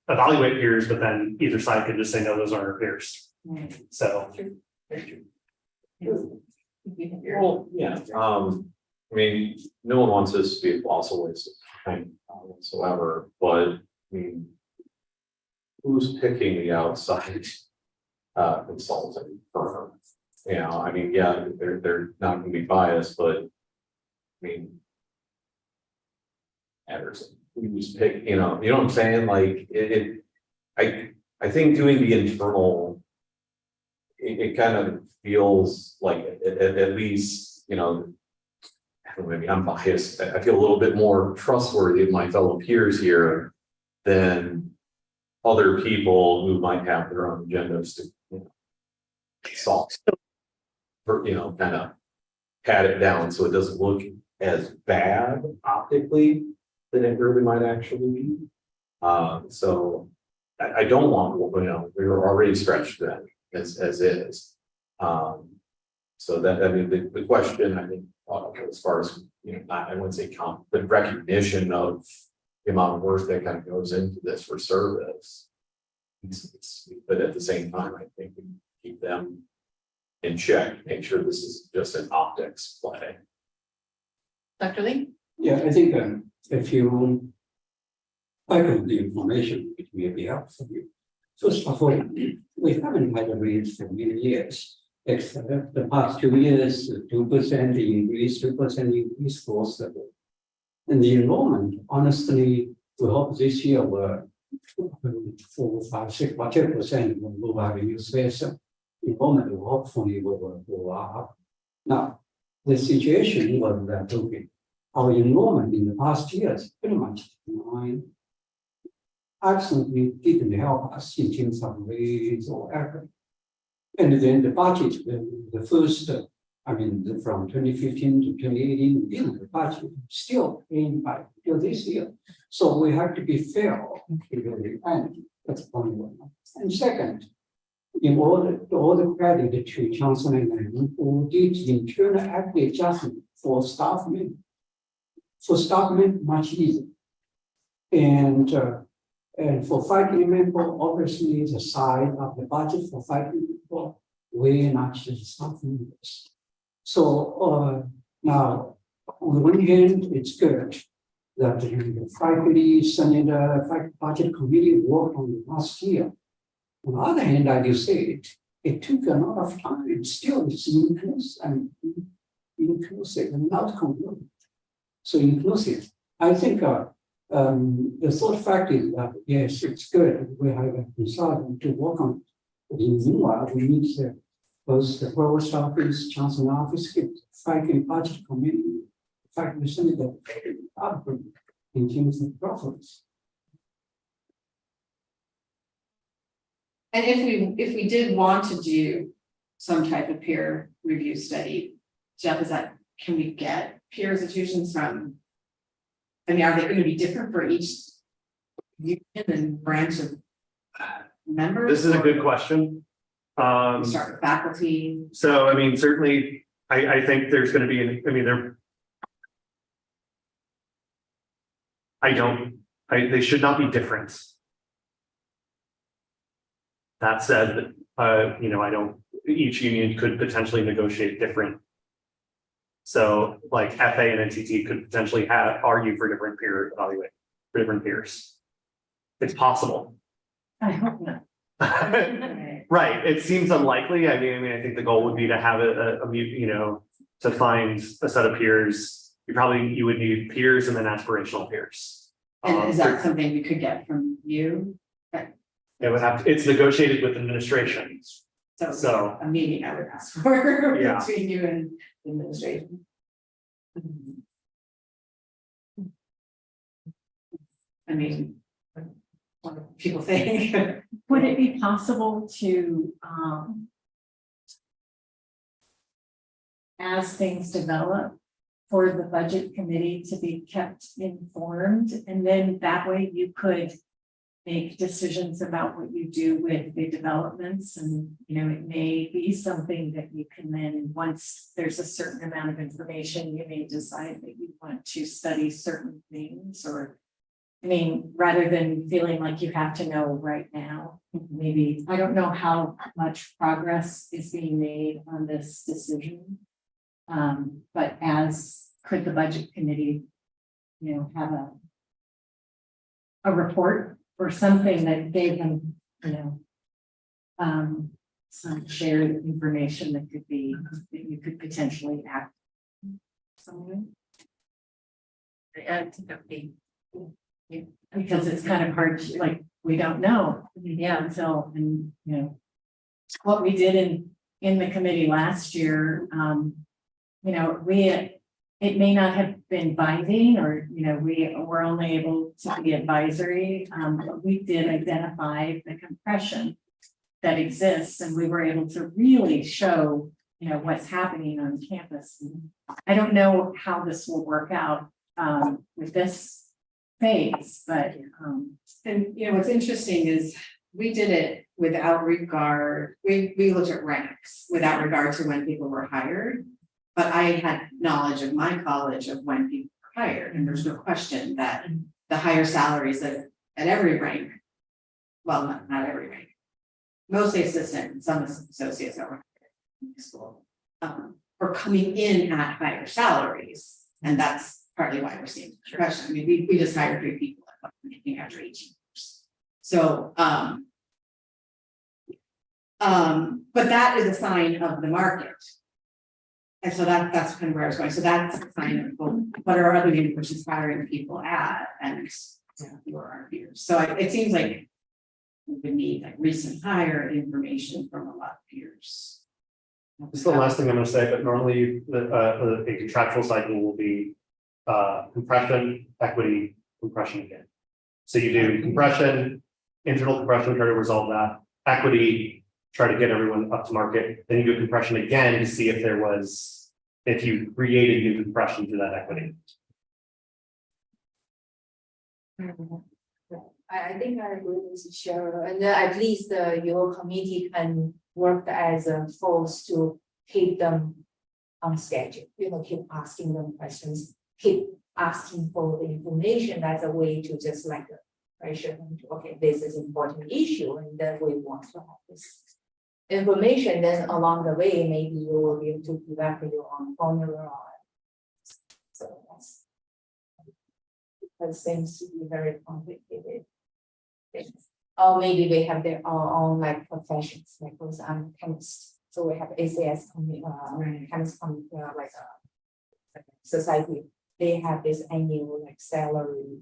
evaluate peers, but then either side could just say, no, those aren't our peers. So. Well, yeah, I mean, no one wants this to be a colossal waste of time whatsoever, but I mean, who's picking the outside consulting firm? You know, I mean, yeah, they're not going to be biased, but I mean, matters who's pick. You know what I'm saying? Like I think doing the internal, it kind of feels like at least, you know, maybe I'm biased. I feel a little bit more trustworthy of my fellow peers here than other people who might have their own agendas to, you know, solve, or, you know, kind of pat it down so it doesn't look as bad optically than it really might actually be. So I don't want, you know, we were already stretched then as is. So that, I mean, the question, I think, as far as, you know, I wouldn't say but recognition of the amount of work that kind of goes into this for service. But at the same time, I think we keep them in check, make sure this is just an optics play. Dr. Lee? Yeah, I think if you background information which may be helpful. First of all, we haven't had a raise for many years, except the past 2 years, 2% increase, 2% increase across the board. And the enrollment, honestly, we hope this year will 4, 5, 6, whatever percent will move out of use space. Enrollment will hopefully will go up. Now, the situation was that okay, our enrollment in the past years pretty much declined. Absolutely didn't help us in terms of raise or effort. And then the budget, the first, from 2015 to 2018, the budget still paying by till this year. So we have to be fair to the end. That's point one. And second, in order all the credit to Johnson and Lennon, who did internal equity adjustment for staff men. For staff men, much easier. And for faculty member, obviously the size of the budget for faculty people way much the staff members. So now on the one hand, it's good that the faculty senate faculty budget committee worked on it last year. On the other hand, like you said, it took a lot of time. Still, it's inclusive and not conclusive. So inclusive. I think the third fact is that yes, it's good. We have a consultant to work on it. Meanwhile, we need both the provost office, chancellor office, faculty budget committee, faculty senate in terms of profits. And if we did want to do some type of peer review study, Jeff, can we get peer institutions from? I mean, are they going to be different for each union and branch of members? This is a good question. Start with faculty. So, I mean, certainly, I think there's going to be, they should not be different. That said, each union could potentially negotiate different. So like FA and NCT could potentially argue for different peer evaluate for different peers. It's possible. I hope not. Right. It seems unlikely. I mean, I think the goal would be to have to find a set of peers. You would need peers and then aspirational peers. And is that something we could get from you? It would have it's negotiated with administration. So a meeting I would ask for Yeah. between you and the administration. I mean, what do people think? Would it be possible to, as things develop, for the budget committee to be kept informed, and then that way you could make decisions about what you do with the developments, and it may be something that you can then, once there's a certain amount of information, you may decide that you want to study certain things, or rather than feeling like you have to know right now. Maybe, I don't know how much progress is being made on this decision. But could the budget committee, have a report or something that gave them, some shared information that could be, that you could potentially act somewhere. Because it's kind of hard, we don't know. Yeah, until, what we did in the committee last year, it may not have been binding, or, we were only able to be advisory, but we did identify the compression that exists, and we were able to really show, what's happening on campus. And I don't know how this will work out with this phase, but And what's interesting is we did it without regard, we looked at ranks without regard to when people were hired. But I had knowledge of my college of when people were hired, and there's no question that the higher salaries at every rank, well, not every rank, mostly assistant and some associates that were in school, were coming in at higher salaries. And that's partly why we're seeing compression. I mean, we just hired 3 people at what they're making after 18 years. So, but that is a sign of the market. And so that's kind of where I was going. So that's a sign of, well, what are other universities hiring people at, and who are our peers. So it seems like we would need like recent hire information from a lot of peers. This is the last thing I'm gonna say, but normally a contractual cycle will be compression, equity, compression again. So you do compression, internal compression, try to resolve that, equity, try to get everyone up to market, then you do compression again to see if if you created new compression through that equity. I think I agree with Cheryl, and at least your committee can work as a force to keep them on schedule, keep asking them questions, keep asking for the information as a way to just like pressure them to, okay, this is important issue, and then we want to have this information, then along the way, maybe you will be able to develop your own formula. So that's, that seems to be very complicated things. Or maybe they have their own like professions, like those chemists. So we have ACS chemist like society. They have this annual like salary,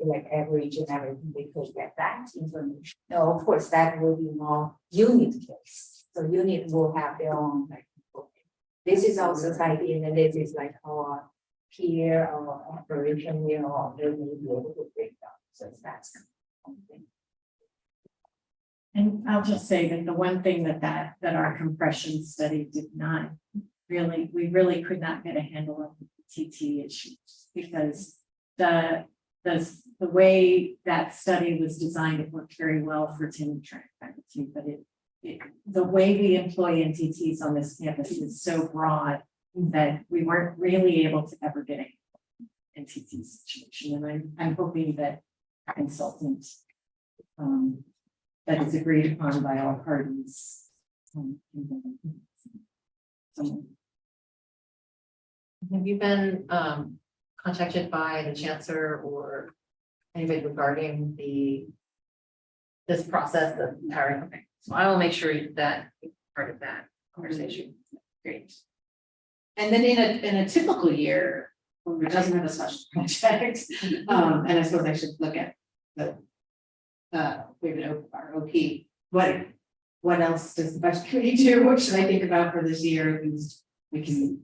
like average and everything. They could get that information. Now, of course, that will be more unit case. So unit will have their own like. This is our society, and then this is like our peer or operation. They may be able to break down. So that's something. And I'll just say that the one thing that our compression study did not really, we really could not get a handle on the TT issues, because the way that study was designed, it worked very well for tenure track faculty, but the way we employ NTTs on this campus is so broad that we weren't really able to ever get a NTT situation. And I'm hoping that consultant that is agreed upon by all parties. Have you been contacted by the chancellor or anybody regarding this process of hiring? Okay, so I will make sure that part of that conversation. Great. And then in a typical year, when it doesn't have a special project, and I suppose I should look at the we have an our OP. What else does the budget committee do? What should I think about for this year? Things we can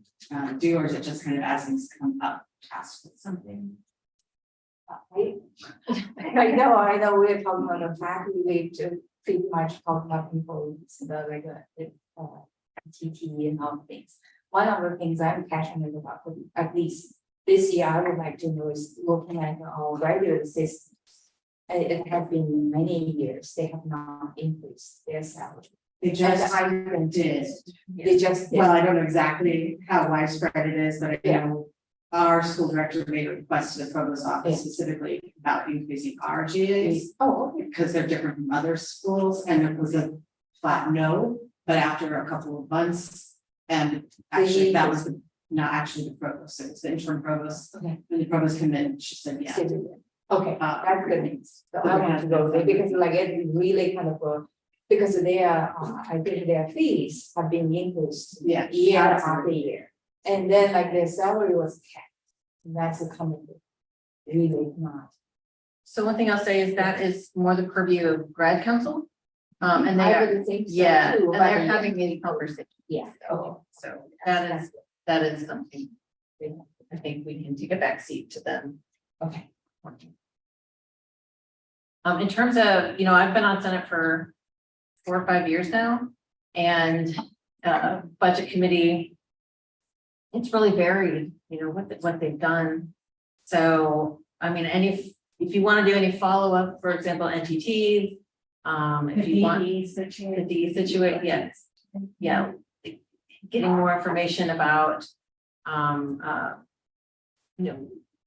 do, or is it just kind of as things come up, tasked with something? I know we're talking about the faculty, we to pretty much talk about employees, the TT and all things. One of the things I'm passionate about, at least this year, I would like to know is looking at our graduate systems. It has been many years, they have not increased their salary. They just did. They just did. Well, I don't know exactly how widespread it is, but I know our school director made a request to the provost office specifically about increasing our GAs. Oh, okay. Because they're different from other schools, and it was a flat no, but after a couple of months, and actually that was not actually the provost, it was the interim provost. Okay. When the provost came in, she said, yeah. Okay, that's good news. So I want to go there because like it really kind of because their I think their fees have been increased Yeah, year absolutely. after year. And then like their salary was capped. And that's a common really not. So one thing I'll say is that is more the purview of grad council. And they I are, would think so yeah, too, and but they're having a conversation. yeah, okay. So that is something I think we can take a back seat to them. Okay. In terms of, I've been on Senate for 4 or 5 years now, and budget committee, it's really varied, what they've done. So, I mean, if you want to do any follow-up, for example, NTTs, if you want the D situate, yes, yeah, getting more information about,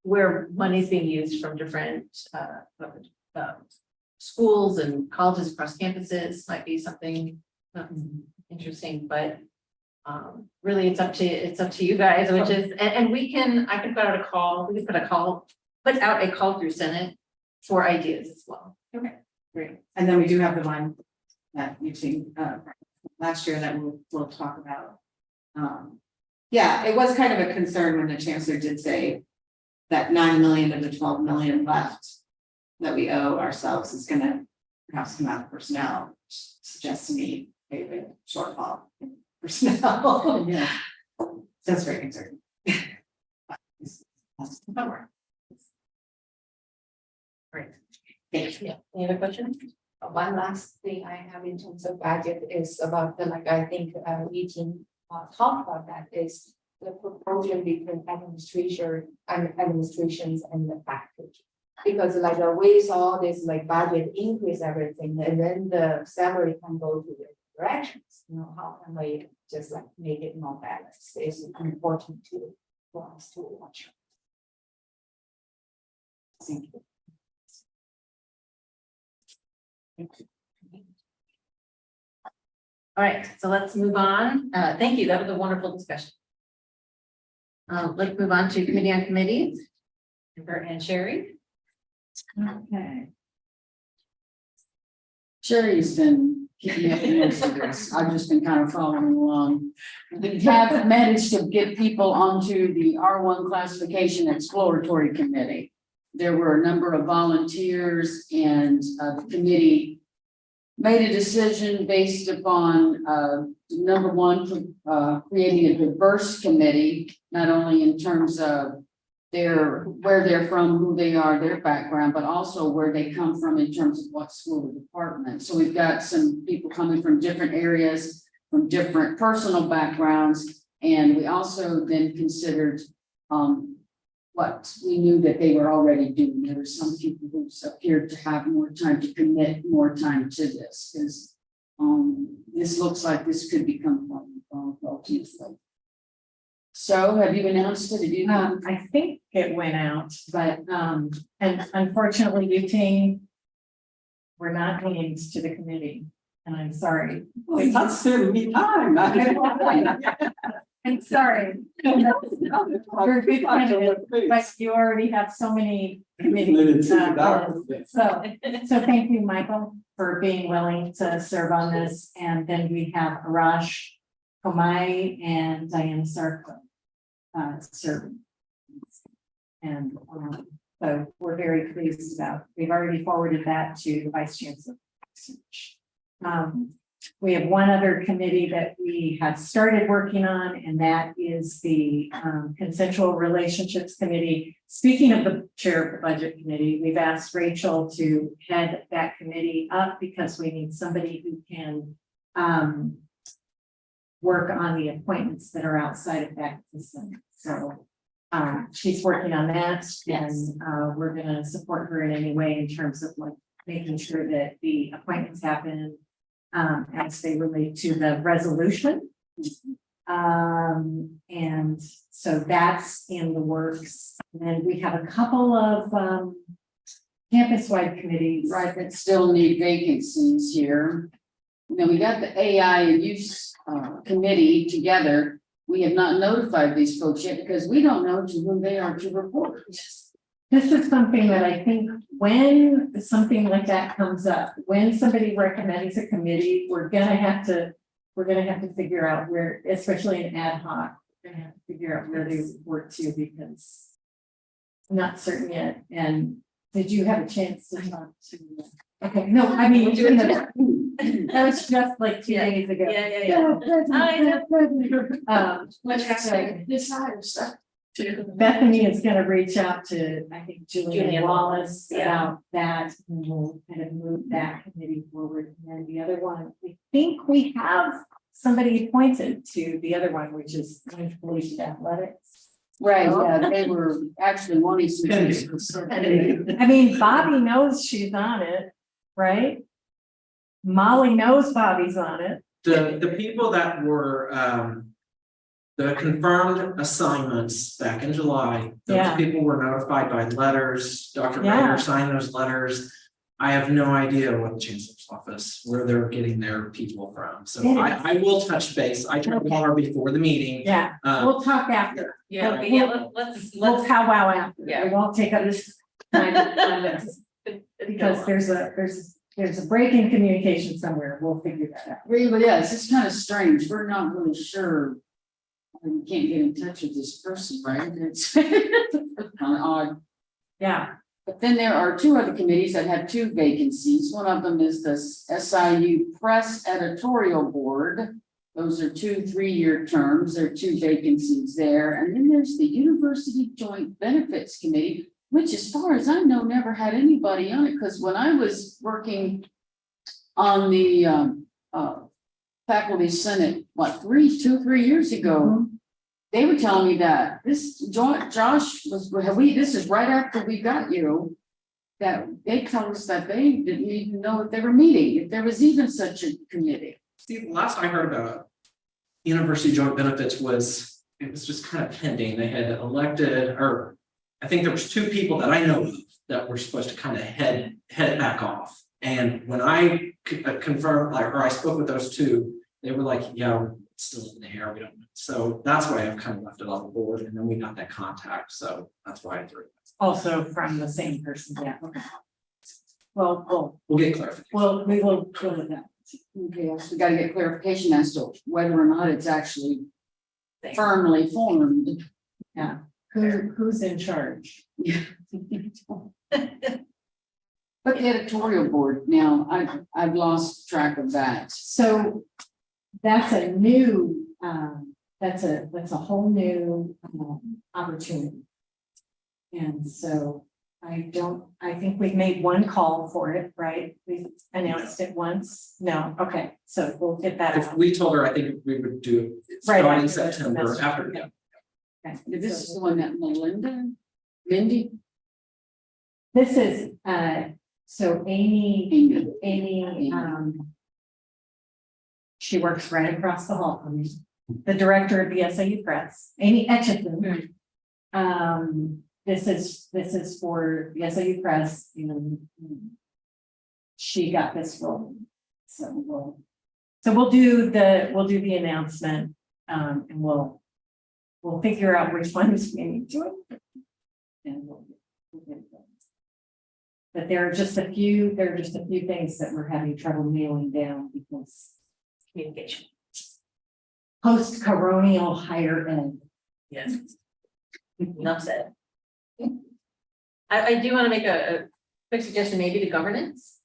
where money's being used from different schools and colleges across campuses might be something interesting, but really it's up to you guys, which is, and I can put out a call, we can put a call put out a call through Senate for ideas as well. Great, and then we do have the one that you've seen last year that we'll talk about. Yeah, it was kind of a concern when the chancellor did say that 9 million of the 12 million left that we owe ourselves is gonna perhaps come out of personnel, which suggests to me a shortfall in personnel. Yeah. That's very concerning. That's the number. Great. Thank you. Yeah, any other questions? One last thing I have in terms of budget is about the, like, I think, meeting, talk about that is the proportion between administrations and the package. Because like we saw this like budget increase everything, and then the salary can go to the directions, you know, how can we just like make it more balanced is important for us to watch. Thank you. All right, so let's move on. Thank you. That was a wonderful discussion. Let's move on to committee on committees. Bert and Sherry. Okay. Sherry's been keeping up with most of this. I've just been kind of following along. We have managed to get people onto the R1 classification exploratory committee. There were a number of volunteers, and the committee made a decision based upon number one, creating a diverse committee, not only in terms of where they're from, who they are, their background, but also where they come from in terms of what school or department. So we've got some people coming from different areas, from different personal backgrounds, and we also then considered what we knew that they were already doing. There were some people who appeared to have more time to commit more time to this, because this looks like this could become ultimately. So have you announced it? Have you? I think it went out, but and unfortunately, butane, we're not named to the committee, and I'm sorry. Well, that's saving me time. I'm sorry. You're a good candidate, but you already have so many committees. So thank you, Michael, for being willing to serve on this. And then we have Arash Komai and Diane Sarko serving. And so we're very pleased about, we've already forwarded that to the Vice Chancellor. We have one other committee that we had started working on, and that is the Consensual Relationships Committee. Speaking of the chair of the Budget Committee, we've asked Rachel to head that committee up because we need somebody who can work on the appointments that are outside of that consent. So she's working on that, and we're going to support her in any way in terms of like making sure that the appointments happen as they relate to the resolution. And so that's in the works. And then we have a couple of campus-wide committees. Right, that still need vacancies here. Now, we got the AI and use committee together. We have not notified these folks yet because we don't know to whom they are to report. This is something that I think when something like that comes up, when somebody recommends a committee, we're gonna have to figure out where, especially in ad hoc, we're gonna have to figure out where they report to, because I'm not certain yet. And did you have a chance to talk to? Okay, no, I mean, that was just like 2 days ago. Yeah. I know. Bethany is gonna reach out to, I think, Julian Julian Wallace yeah. about that, and we'll kind of move that committee forward. And then the other one, we think we have somebody appointed to the other one, which is collegiate athletics. Right, yeah, they were actually wanting some. I mean, Bobby knows she's on it, right? Molly knows Bobby's on it. The people that were the confirmed assignments back in July, those Yeah. people were notified by letters. Dr. Yeah. Baker signed those letters. I have no idea what the chancellor's office, where they're getting their people from. So It I will touch base. I tried to call her before the meeting. Yeah, we'll talk after. Yeah, We'll- yeah, let's, We'll powwow after. Yeah. It won't take up this time on this. Because there's a break in communication somewhere. We'll figure that out. Really, yes, it's kind of strange. We're not really sure. We can't get in touch with this person, right? It's kind of odd. Yeah, But then there are two other committees that have two vacancies. One of them is the SIU Press Editorial Board. Those are 2 3-year terms. There are 2 vacancies there. And then there's the University Joint Benefits Committee, which as far as I know, never had anybody on it, because when I was working on the faculty senate, what, 2 3 years ago, they were telling me that this Josh was, this is right after we got you, that they told us that they didn't even know if they were meeting, if there was even such a committee. See, last I heard about University Joint Benefits was, it was just kind of pending. They had elected, or I think there was 2 people that I know of that were supposed to kind of head it back off. And when I confirmed, or I spoke with those 2, they were like, yeah, it's still in the air, we don't know. So that's why I've kind of left it on the board, and then we got that contact, so that's why I threw it. also from the same person, yeah. Okay. Well, We'll get clarification. we will go with that. Okay, so we gotta get clarification as to whether or not it's actually firmly formed. Yeah, who's in charge? But the editorial board, now, I've lost track of that. So that's a new, that's a whole new opportunity. And so I think we've made one call for it, right? We've announced it once. No, okay, so we'll get that If out. we told her, I think we would do it Right starting after the September, semester. after, Okay. Okay. This is the one that Mindy, This is, so Amy, she works right across the hall from me, the director of the SIU Press, Amy Etchison. This is for the SIU Press, she got this role. So we'll do the announcement, and we'll figure out which ones we need to. And we'll get it done. But there are just a few things that we're having trouble nailing down because communication. Post-coronial higher ed. Yes. Enough said. I do want to make a quick suggestion, maybe to governance.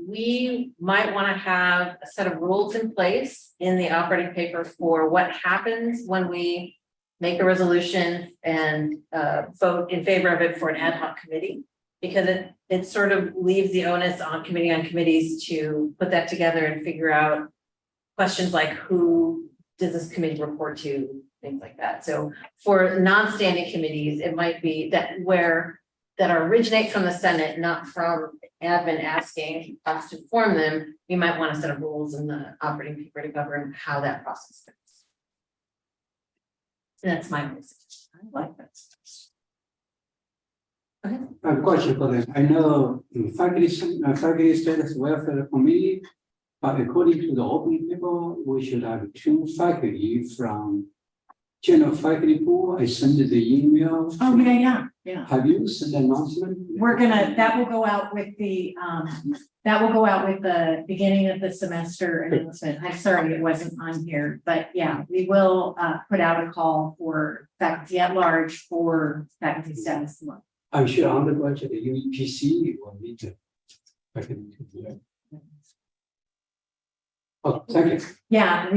We might want to have a set of rules in place in the operating paper for what happens when we make a resolution and vote in favor of it for an ad hoc committee. Because it sort of leaves the onus on committees to put that together and figure out questions like who does this committee report to, things like that. So for non-standing committees, it might be that originate from the Senate, not from admin asking us to form them. We might want to set up rules in the operating paper to govern how that process goes. That's my message. I like that. A question for them. I know faculty status welfare committee, but according to the open paper, we should have 2 faculty from general faculty pool. I sent the email. Oh, yeah. Have you sent an announcement? That will go out with the beginning of the semester announcement. I'm sorry, it wasn't on here, but yeah, we will put out a call for faculty at large for faculty status month. I'm sure on the budget, the UEPC will need to. Oh, thank you. Yeah,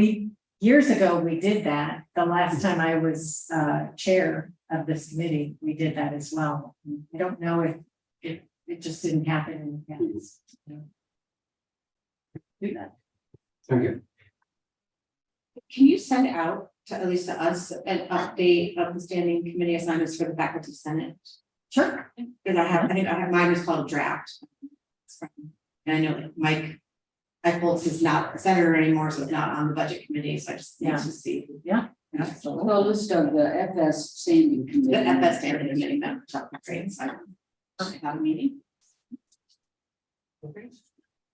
years ago, we did that. The last time I was chair of this committee, we did that as well. I don't know if it just didn't happen in the past. Do that. Thank you. Can you send out to at least to us an update of the standing committee assignments for the faculty senate? Sure. Because I think I have mine is called draft. And I know like Mike Eicholz is not a senator anymore, so it's not on the budget committee, so I just need to see. Yeah. well, list of the FS standing committee. The FS standing committee members, great, so I have a meeting.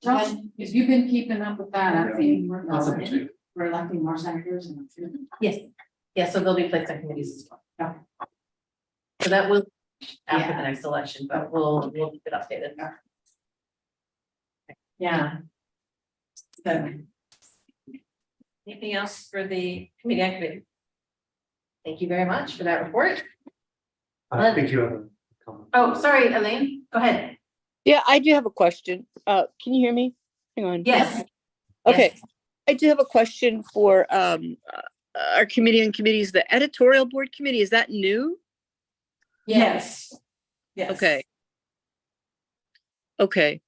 Josh, have you been keeping up with that? I think Awesome, too. we're electing more senators and. Yes, yes, so they'll be placed on committees as well. So that will after the next election, but we'll keep it updated. Yeah. So. Anything else for the committee activity? Thank you very much for that report. I think you have a comment. Oh, sorry, Elaine, go ahead. Yeah, I do have a question. Can you hear me? Hang on. Yes. Okay, Yes. I do have a question for our committee and committees. The editorial board committee, is that new? Yes. Yes. Okay. Okay.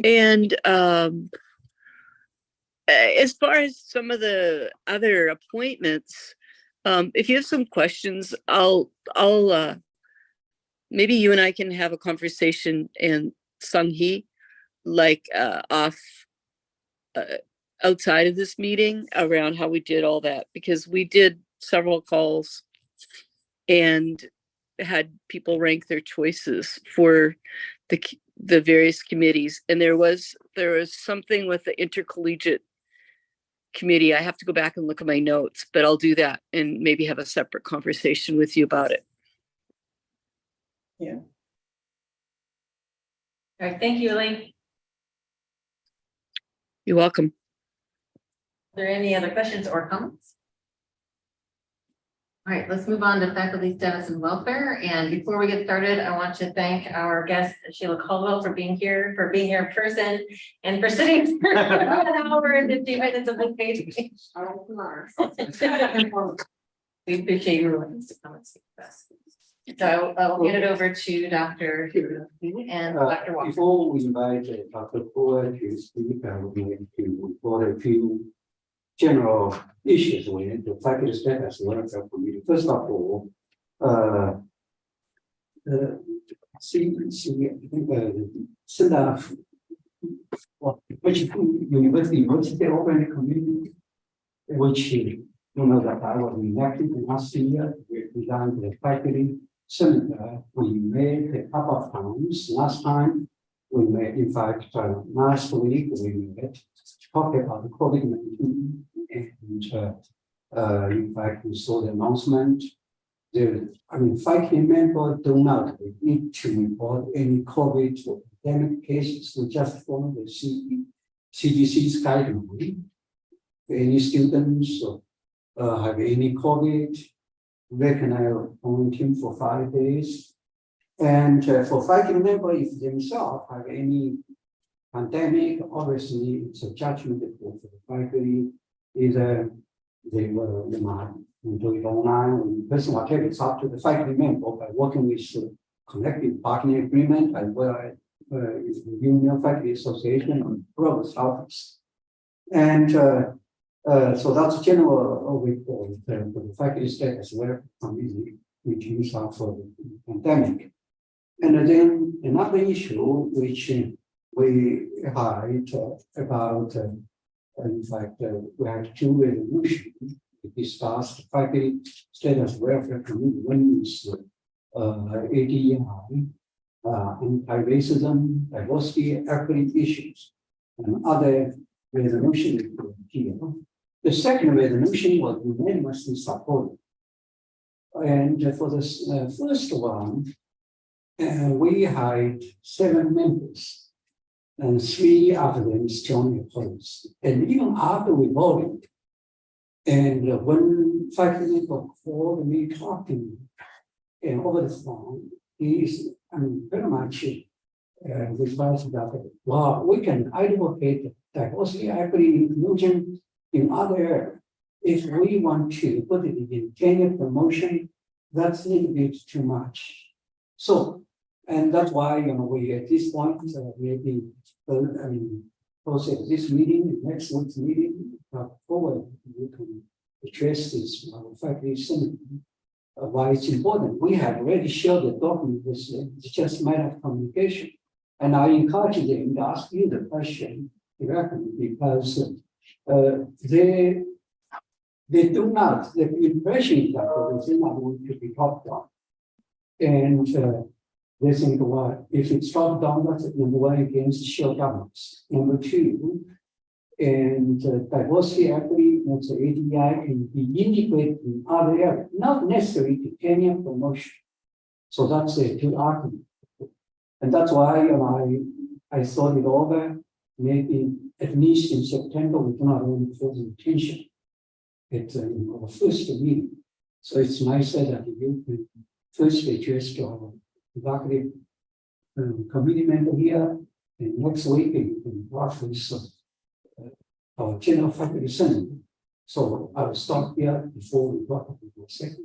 And as far as some of the other appointments, if you have some questions, I'll maybe you and I can have a conversation and Sung-hee, like off outside of this meeting around how we did all that, because we did several calls and had people rank their choices for the various committees. And there was something with the intercollegiate committee. I have to go back and look at my notes, but I'll do that and maybe have a separate conversation with you about it. All right, thank you, Elaine. You're welcome. Are there any other questions or comments? All right, let's move on to faculty status and welfare. And before we get started, I want to thank our guest Sheila Caldwell for being here in person and for sitting for 1 hour and 50 minutes of the page. We appreciate your willingness to come and speak with us. So I'll hand it over to Dr. and Dr. Walker. Before we invite Dr. Poor to speak, I would like to report a few general issues with the faculty status welfare committee. First of all, which university open committee, which you know that I was elected last year, resigned the faculty senator. We met a couple of times. Last time we met, in fact, last week we met to talk about the COVID-19, and in fact we saw the announcement. Faculty members do not need to report any COVID or pandemic cases. We just follow the CDC's guideline. Any students have any COVID, they can quarantine for 5 days. And for faculty members, if themselves have any pandemic, obviously it's a judgment for the faculty. Either they might do it online or in person, whatever. It's up to the faculty member by working with collective bargaining agreement as well as the Union Faculty Association and Provost Office. And so that's general report for the faculty status where which is for the pandemic. And then another issue which we had about, in fact, we had two resolutions to discuss the faculty status welfare committee. One is ADI, anti-racism, diversity, equity issues, and other resolution here. The second resolution was unanimously supported. And for this first one, we had 7 members, and 3 of them strongly opposed. And even after we voted, and when faculty member called me talking over the phone, he is very much responsible that, well, we can advocate diversity, equity, inclusion in other areas. If we want to put it in tenure promotion, that's a little bit too much. So, and that's why we at this point maybe process this meeting, next week's meeting, forward we can address this faculty senate. Why it's important. We have already shared the document with them. It's just a matter of communication. And I encourage them to ask you the question directly because they do not, the impression is that they do not want to be talked on. And they think what, if it's top down, that's number one against shared governance. Number two, and diversity, equity, and the ADI can be integrated in other areas, not necessarily to tenure promotion. So that's a good argument. And that's why I thought it over, maybe at least in September, we can have a further attention at our first meeting. So it's nice that you can first address to our executive committee member here, and next week in office our general faculty senate. So I will stop here before we talk about the second.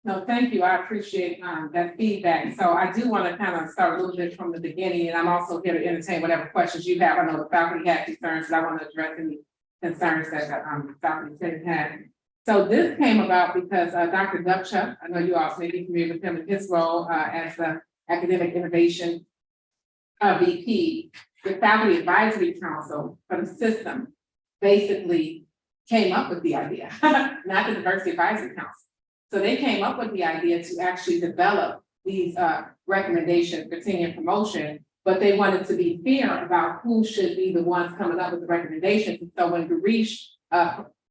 No, thank you. I appreciate that feedback. So I do want to kind of start a little bit from the beginning, and I'm also here to entertain whatever questions you have. I know the faculty had concerns, but I want to address any concerns that the faculty senate had. So this came about because Dr. Dubchuk, I know you all may be familiar with him in his role as the academic innovation VP, the faculty advisory council for the system basically came up with the idea, not the diversity advisory council. So they came up with the idea to actually develop these recommendations for tenure promotion, but they wanted to be fair about who should be the ones coming up with the recommendations. And so when Garish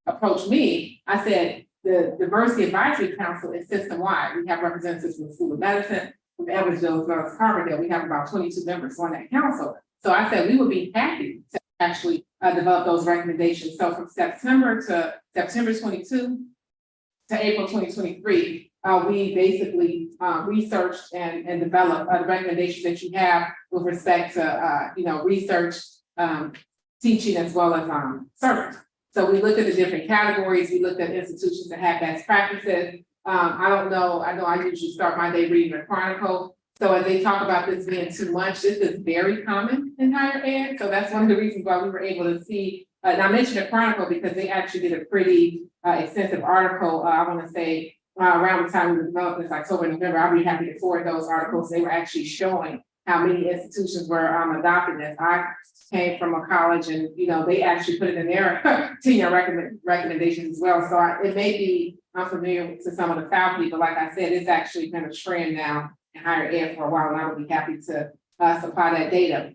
approached me, I said, the Diversity Advisory Council is system-wide. We have representatives from the School of Medicine, from Evansville, as well as Carbondale. We have about 22 members on that council. So I said, we would be happy to actually develop those recommendations. So from September 22 to April 2023, we basically researched and developed the recommendations that you have with respect to research, teaching, as well as service. So we looked at the different categories. We looked at institutions that have best practices. I know I usually start my day reading the Chronicle. So as they talk about this being too much, this is very common in higher ed. So that's one of the reasons why we were able to see, and I mentioned the Chronicle because they actually did a pretty extensive article, I want to say around the time we were developing this October, November. I'll be happy to forward those articles. They were actually showing how many institutions were adopting this. I came from a college and, they actually put it in their tenure recommendations as well. So it may be unfamiliar to some of the faculty, but like I said, it's actually been a trend now in higher ed for a while, and I would be happy to supply that data.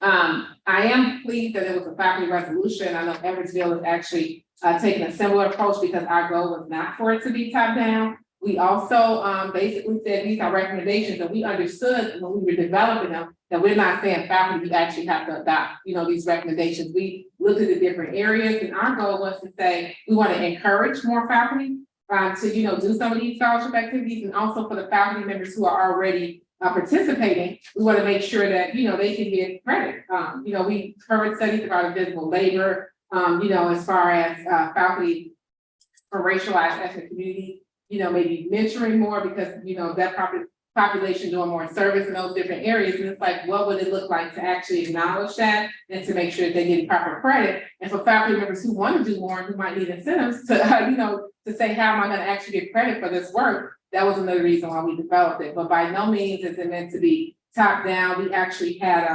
I am pleased that it was a faculty resolution. I know Evansville is actually taking a similar approach because our goal was not for it to be top down. We also basically said these are recommendations, and we understood when we were developing them that we're not saying faculty actually have to adopt, these recommendations. We looked at the different areas, and our goal was to say we want to encourage more faculty to do some of these scholarship activities, and also for the faculty members who are already participating, we want to make sure that they can get credit. We covered studies about invisible labor, as far as faculty from racialized ethnic communities, maybe mentoring more because that population doing more service in those different areas. And it's like, what would it look like to actually acknowledge that and to make sure they get proper credit? And for faculty members who want to do more and who might need incentives to, to say, how am I going to actually get credit for this work? That was another reason why we developed it. But by no means is it meant to be top down. We actually had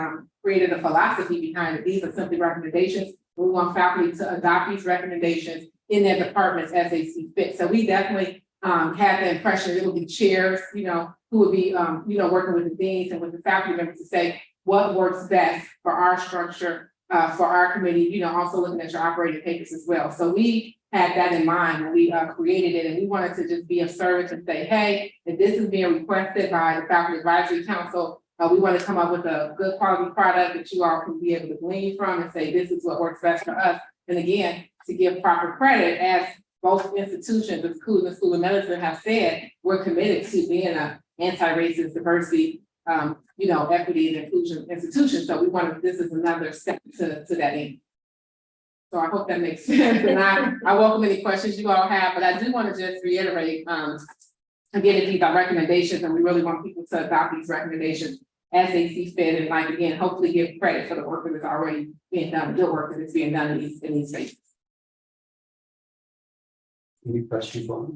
created a philosophy behind it. These are simply recommendations. We want faculty to adopt these recommendations in their departments as they see fit. So we definitely had the impression it would be chairs, who would be, working with the deans and with the faculty members to say what works best for our structure, for our committee, also looking at your operating papers as well. So we had that in mind when we created it, and we wanted to just be of service and say, hey, if this is being requested by the Faculty Advisory Council, we want to come up with a good quality product that you all can be able to glean from and say, this is what works best for us. And again, to give proper credit, as both institutions, the School of Medicine have said, we're committed to being an anti-racist, diversity, equity and inclusion institution. So we wanted, this is another step to that end. So I hope that makes sense. And I welcome any questions you all have, but I do want to just reiterate, again, these are recommendations, and we really want people to adopt these recommendations as they see fit, and again, hopefully give credit for the work that is already being done, the good work that is being done in these spaces. Any questions for me?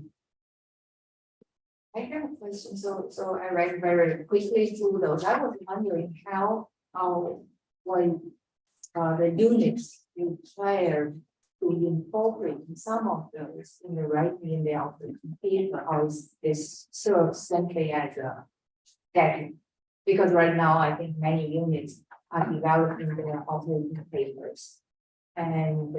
I have a question. So I read very quickly through those. I was wondering how when the units required to incorporate some of those in the writing in the operating paper, or is this serve simply as a guide? Because right now, I think many units are developing their operating papers. And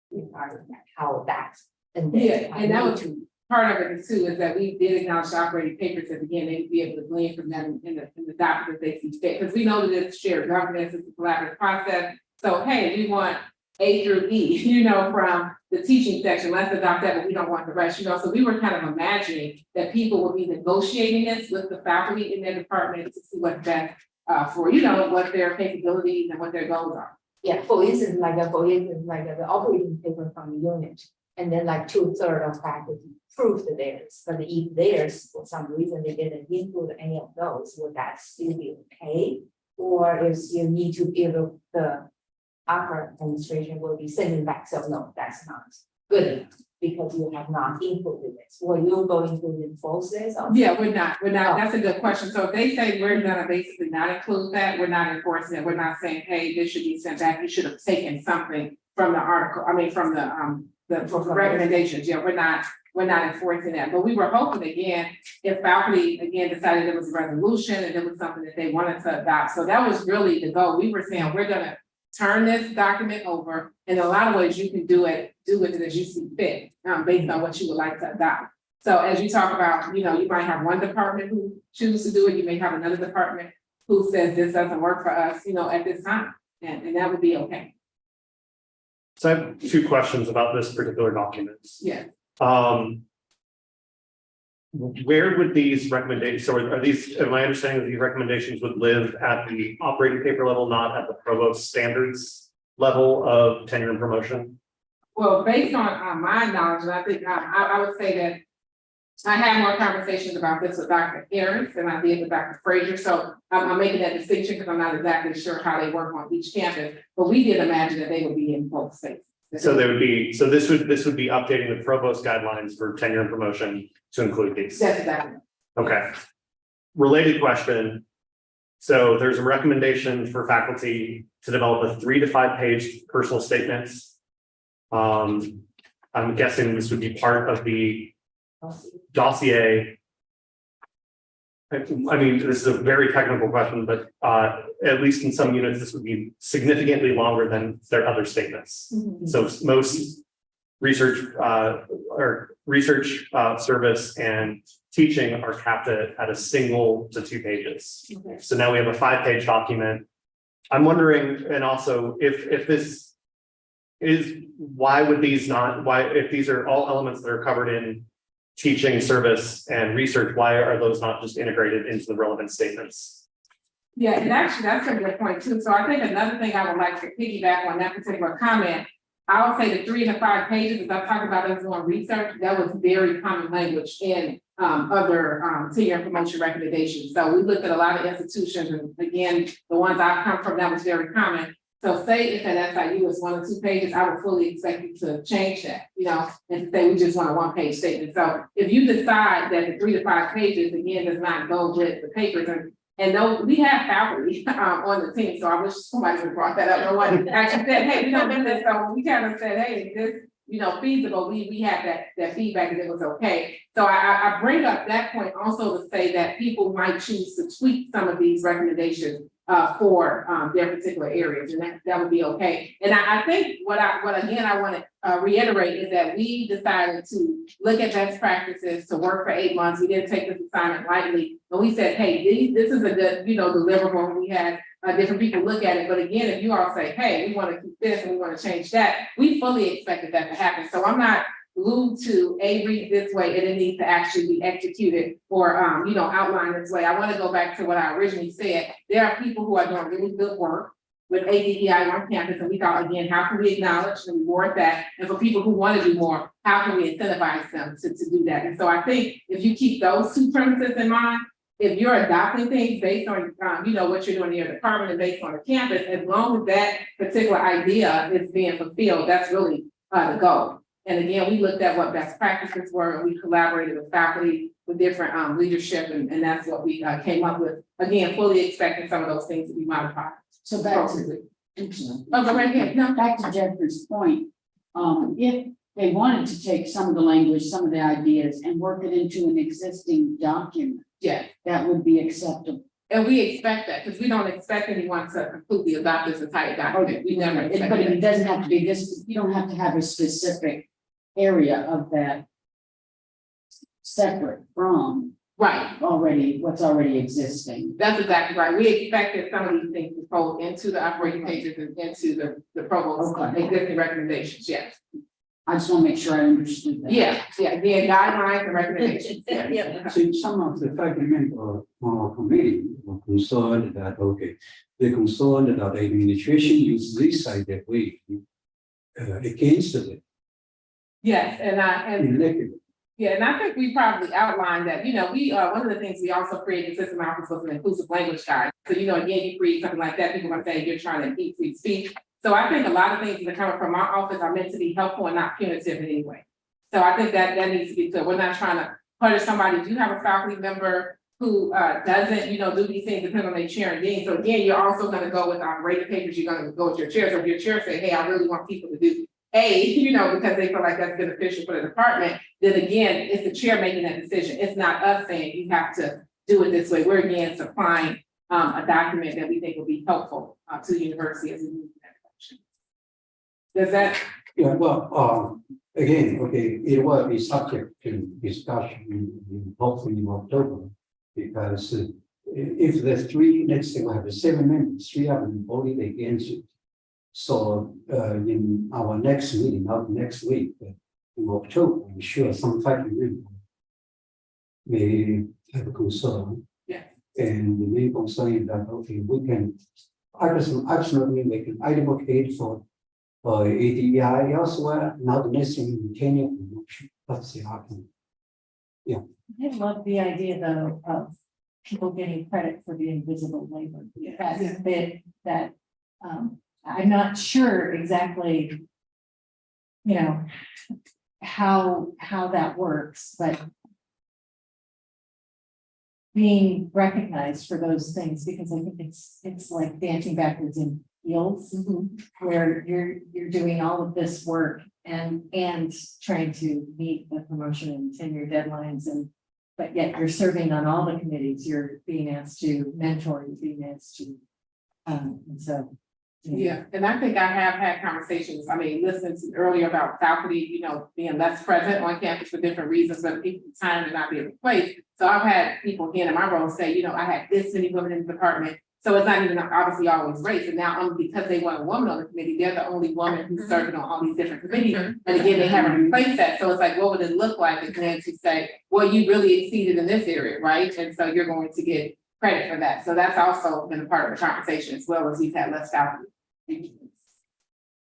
regarding how that. Yeah, and that was part of it too, is that we did acknowledge the operating papers at the end, they'd be able to glean from them in the document they see fit. Because we know that it's shared governance, it's a collaborative process. So, hey, we want A through E, you know, from the teaching section, let's adopt that, but we don't want the rest, you know. So we were kind of imagining that people would be negotiating this with the faculty in their department to see what's best for, you know, what their capabilities and what their goals are. Yeah, for instance, like the operating paper from the unit, and then like 2/3 of faculty approved theirs, but if theirs, for some reason, they didn't include any of those, would that still be okay? Or is you need to give the upper administration will be sending back, so no, that's not good enough, because you have not included this, or you're going to enforce this? Yeah, we're not, that's a good question. So if they say we're gonna basically not include that, we're not enforcing it, we're not saying, hey, this should be sent back, you should have taken something from the article, I mean, from the recommendations, yeah, we're not enforcing that, but we were hoping again, if faculty again decided it was a resolution and it was something that they wanted to adopt, so that was really the goal. We were saying, we're gonna turn this document over, in a lot of ways you can do with it as you see fit, based on what you would like to adopt. So as you talk about, you know, you might have one department who chooses to do it, you may have another department who says this doesn't work for us, you know, at this time, and that would be okay. So I have two questions about this particular document. Yeah. Where would these recommendations, so are these, am I understanding that these recommendations would live at the operating paper level, not at the provost standards level of tenure and promotion? Well, based on my knowledge, and I think I would say that I had more conversations about this with Dr. Ahrens than I did with Dr. Frazier. So I'm making that distinction because I'm not exactly sure how they work on each campus, but we did imagine that they would be in both states. So they would be, so this would be updating the provost guidelines for tenure and promotion to include these. That's exactly. Okay. Related question. So there's a recommendation for faculty to develop a 3 to 5 page personal statements. I'm guessing this would be part of the dossier. I mean, this is a very technical question, but at least in some units, this would be significantly longer than their other statements. Mm-hmm. So most research service and teaching are capped at a single to 2 pages. Okay. So now we have a 5-page document. I'm wondering, and also if this is, why would these not, why, if these are all elements that are covered in teaching, service, and research, why are those not just integrated into the relevant statements? Yeah, and actually, that's a good point too. So I think another thing I would like to piggyback on that particular comment, I would say the 3 to 5 pages, as I talked about us doing research, that was very common language in other tenure and promotion recommendations. So we looked at a lot of institutions, and again, the ones I've come from, that was very common. So say if an SIU is 1 or 2 pages, I would fully expect you to change that, you know, and say we just want a 1-page statement. So if you decide that the 3 to 5 pages, again, does not go with the papers, and no, we have faculty on the team, so I wish somebody would brought that up. No one actually said, hey, we don't do this. So we kind of said, hey, this, you know, feasible, we had that feedback and it was okay. So I bring up that point also to say that people might choose to tweak some of these recommendations for their particular areas, and that would be okay. And I think what again I want to reiterate is that we decided to look at best practices to work for 8 months. We didn't take this assignment lightly, but we said, hey, this is a good, you know, deliverable. We had different people look at it, but again, if you all say, hey, we want to keep this and we want to change that, we fully expected that to happen. So I'm not glued to read this way and it needs to actually be executed or you know, outlined this way. I want to go back to what I originally said. There are people who are doing really good work with ADEI on campus, and we thought, again, how can we acknowledge and reward that? And for people who want to do more, how can we incentivize them to do that? And so I think if you keep those 2 premises in mind, if you're adopting things based on you know, what you're doing in your department and based on the campus, as long as that particular idea is being fulfilled, that's really the goal. And again, we looked at what best practices were, and we collaborated with faculty, with different leadership, and that's what we came up with. Again, fully expecting some of those things to be modified. So back to the, Oh, go right ahead. No. back to Jeffrey's point, If they wanted to take some of the language, some of the ideas and work it into an existing document, Yeah, that would be acceptable. and we expect that, because we don't expect anyone to completely adopt this entire document. We never expect But that. it doesn't have to be this, you don't have to have a specific area of that separate from Right, what's already existing. that's exactly right. We expected some of these things to fold into the operating pages and into the provost Okay. existing recommendations, yes. I just want to make sure I understood that. Yeah, the guidelines and recommendations. yes. See, some of the faculty member committee were concerned that, okay, they're concerned that the administration use this idea way against it. Yes, and Elected. yeah, and I think we probably outlined that, we, one of the things we also created system office was an inclusive language guide. So, again, you create something like that, people are gonna say you're trying to keep free speech. So I think a lot of things that are coming from my office are meant to be helpful and not punitive in any way. So I think that needs to be clear. We're not trying to punish somebody. If you have a faculty member who doesn't, do these things depending on their chair and dean. So again, you're also gonna go with rating papers, you're gonna go with your chair. So if your chair say, hey, I really want people to do A, because they feel like that's beneficial for the department, then again, it's the chair making that decision. It's not us saying you have to do it this way. We're again supplying a document that we think will be helpful to the university as we move in that direction. Does that? Yeah, well, again, okay, it will be subject to discussion hopefully in October. Because if the three, let's say we have 7 members, 3 of them voted against it. So in our next meeting, not next week, but in October, I'm sure some faculty members may have a concern. Yeah. And the main concern is that, okay, we can absolutely make an advocate for ADI elsewhere, not necessarily retaining promotion. That's the argument. I love the idea though of people getting credit for the invisible labor. That bit that I'm not sure exactly, how that works, but being recognized for those things, because I think it's like dancing backwards in heels, where you're doing all of this work and trying to meet the promotion and tenure deadlines, but yet you're serving on all the committees, you're being asked to mentor, you're being asked to, and so. Yeah, and I think I have had conversations, listening to earlier about faculty, being less present on campus for different reasons, but people time to not be in the place. So I've had people again in my role say, I had this many women in the department. So it's not even obviously always race. And now because they want a woman on the committee, they're the only woman who's serving on all these different committees. And again, they haven't replaced that. So it's like, what would it look like again to say, well, you really exceeded in this area, right? And so you're going to get credit for that. So that's also been a part of the conversation as well as we've had less faculty.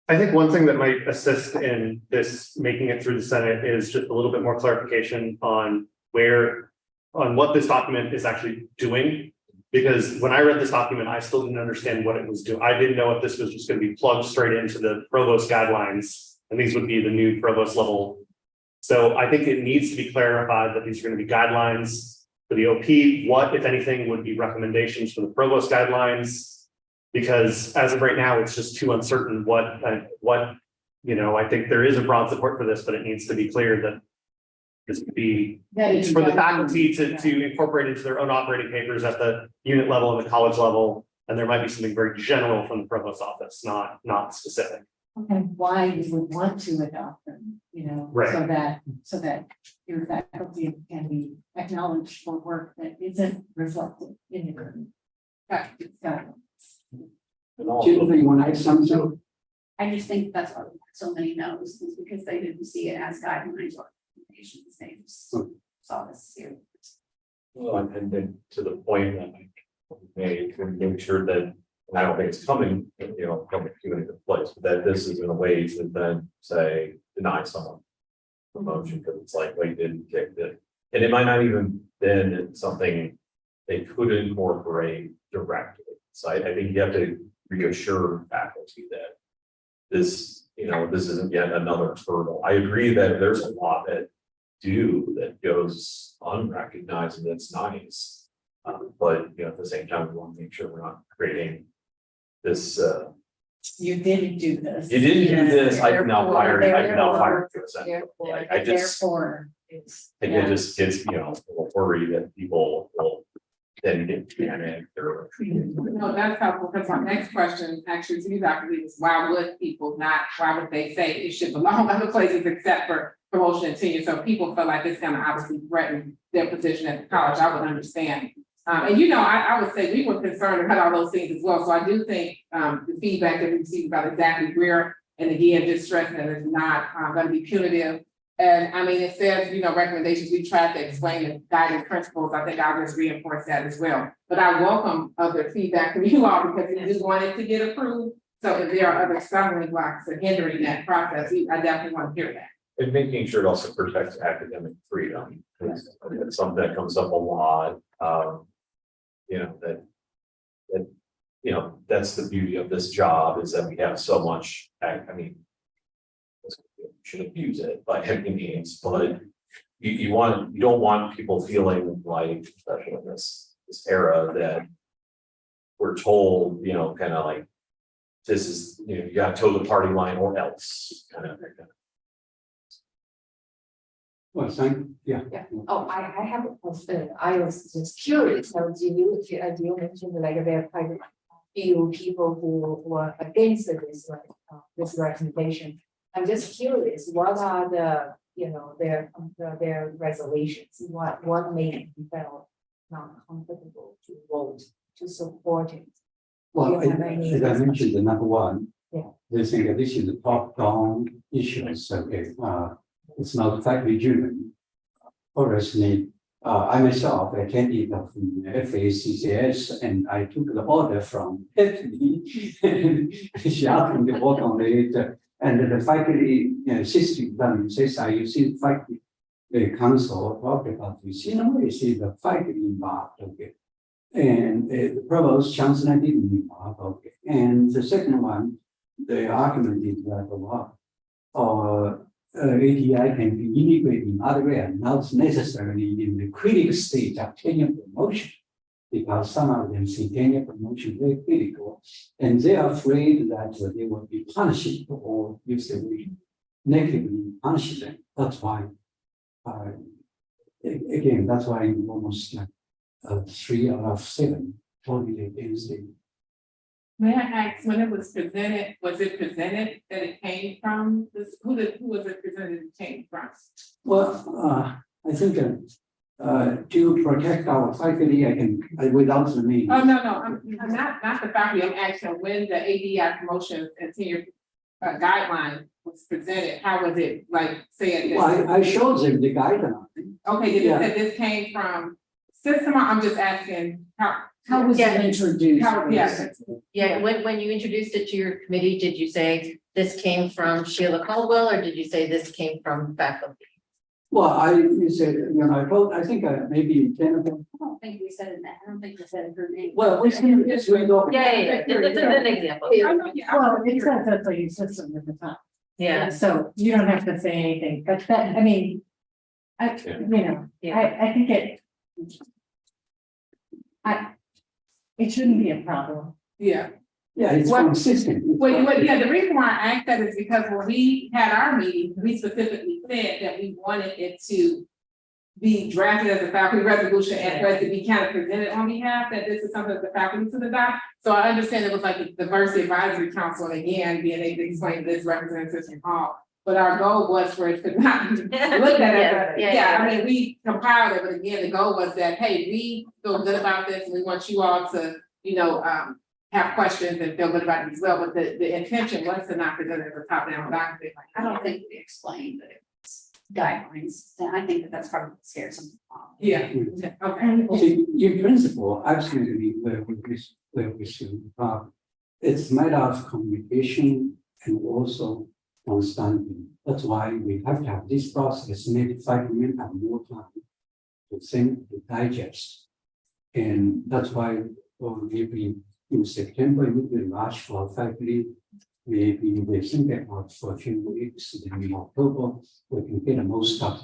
I think one thing that might assist in this making it through the Senate is just a little bit more clarification on what this document is actually doing. Because when I read this document, I still didn't understand what it was doing. I didn't know if this was just going to be plugged straight into the provost guidelines, and these would be the new provost level. So I think it needs to be clarified that these are going to be guidelines for the OP. What, if anything, would be recommendations for the provost guidelines? Because as of right now, it's just too uncertain what, I think there is a broad support for this, but it needs to be clear that this would be for the faculty to incorporate into their own operating papers at the unit level and the college level. And there might be something very general from the provost office, not specific. And why you would want to adopt them, Right. so that your faculty can be acknowledged for work that isn't reflected in your guidelines. Jennifer, you want to add something? I just think that's why we have so many no's, is because they didn't see it as guidelines or recommendations. They just saw this here. Well, and then to the point that I made, to make sure that, and I don't think it's coming too many place, but that this is in a way to then say, deny someone promotion, because it's like, wait, didn't kick it. And it might not even been something they could incorporate directly. So I think you have to reassure faculty that this isn't yet another hurdle. I agree that there's a lot that goes unrecognized, and that's nice. But at the same time, we want to make sure we're not creating this You didn't do this. You didn't do this, I can now fire, I can now fire you. Therefore, Like, I just, therefore, it's. I think it just gets, you know, a little worried that people will then get panicked or. No, that's helpful, because my next question actually to you, Dr. Lee, is why would people not, why would they say it should belong other places except for promotion and tenure? So people feel like it's gonna obviously threaten their position at the college, I would understand. And you know, I would say we were concerned about all those things as well, so I do think the feedback that we received about exactly where, and again, just stressing that it's not gonna be punitive. And I mean, it says, you know, recommendations, we tried to explain the guiding principles, I think I'll just reinforce that as well. But I welcome other feedback from you all, because we just wanted to get approved. So if there are other stumbling blocks or hindering that process, I definitely want to hear that. And making sure it also protects academic freedom, because it's something that comes up a lot, you know, that, you know, that's the beauty of this job, is that we have so much, I mean, we should abuse it by any means, but you don't want people feeling like, especially in this era, that we're told, you know, kind of like, this is, you know, you gotta toe the party line or else, kind of. Well, yeah. Oh, I have a question. I was just curious, how do you mentioned like there are quite a few people who were against this recommendation. I'm just curious, what are the, you know, their resolutions? What made them feel not comfortable to vote to support it? Well, Do you have any as I mentioned, the number one, Yeah. they think that this is a top-down issues, okay, it's not faculty driven. Obviously, I myself attended the FACCS and I took the order from Tiffany. She asked me to work on it, and the faculty system, you see faculty, the council talked about this, you know, you see the faculty involved, okay. And the provost chancellor didn't involve, okay. And the second one, the argument is that, well, ATI can be integrated in other way, not necessarily in the critical stage of tenure promotion, because some of them see tenure promotion very critical, and they are afraid that they will be punished or if they will negatively punish them. That's why, again, that's why almost like 3 out of 7 totally against it. May I ask, when it was it presented that it came from this, who was it presented it came from? Well, I think to protect our faculty, I can, without the name. Oh, no, I'm not the faculty, I'm asking when the ADI promotion and tenure guideline was presented, how was it like, say it? Well, I showed them the guideline. Okay, did it say this came from system, or I'm just asking How was it introduced? Yeah, when you introduced it to your committee, did you say this came from Sheila Caldwell, or did you say this came from faculty? Well, you said, you know, I think maybe Jennifer. I don't think we said it, I don't think we said her name. Well, we can just read over. Yeah, it's an example. Well, it says that's like your system at the top. Yeah. So you don't have to say anything, but that, I mean, I think it shouldn't be a problem. Yeah. Yeah, it's consistent. Well, yeah, the reason why I asked that is because when we had our meeting, we specifically said that we wanted it to be drafted as a faculty resolution and for it to be kind of presented on behalf, that this is something that the faculty to adopt. So I understand it was like the diversity advisory council, and again, being able to explain this representatives from all. But our goal was for it to not be looked at as I mean, we compiled it, but again, the goal was that, hey, we feel good about this, and we want you all to, you know, have questions and feel good about it as well, but the intention was to not present it as a top-down document. I don't think we explained that it was guidelines, and I think that that's probably what scares some people. Yeah, okay. See, in principle, absolutely, where we should, it's a matter of communication and also understanding. That's why we have to have this process, maybe 5 minutes have more time to think, to digest. And that's why maybe in September, we will rush for faculty. Maybe we think about for a few weeks, then in October, we can get the most stuff.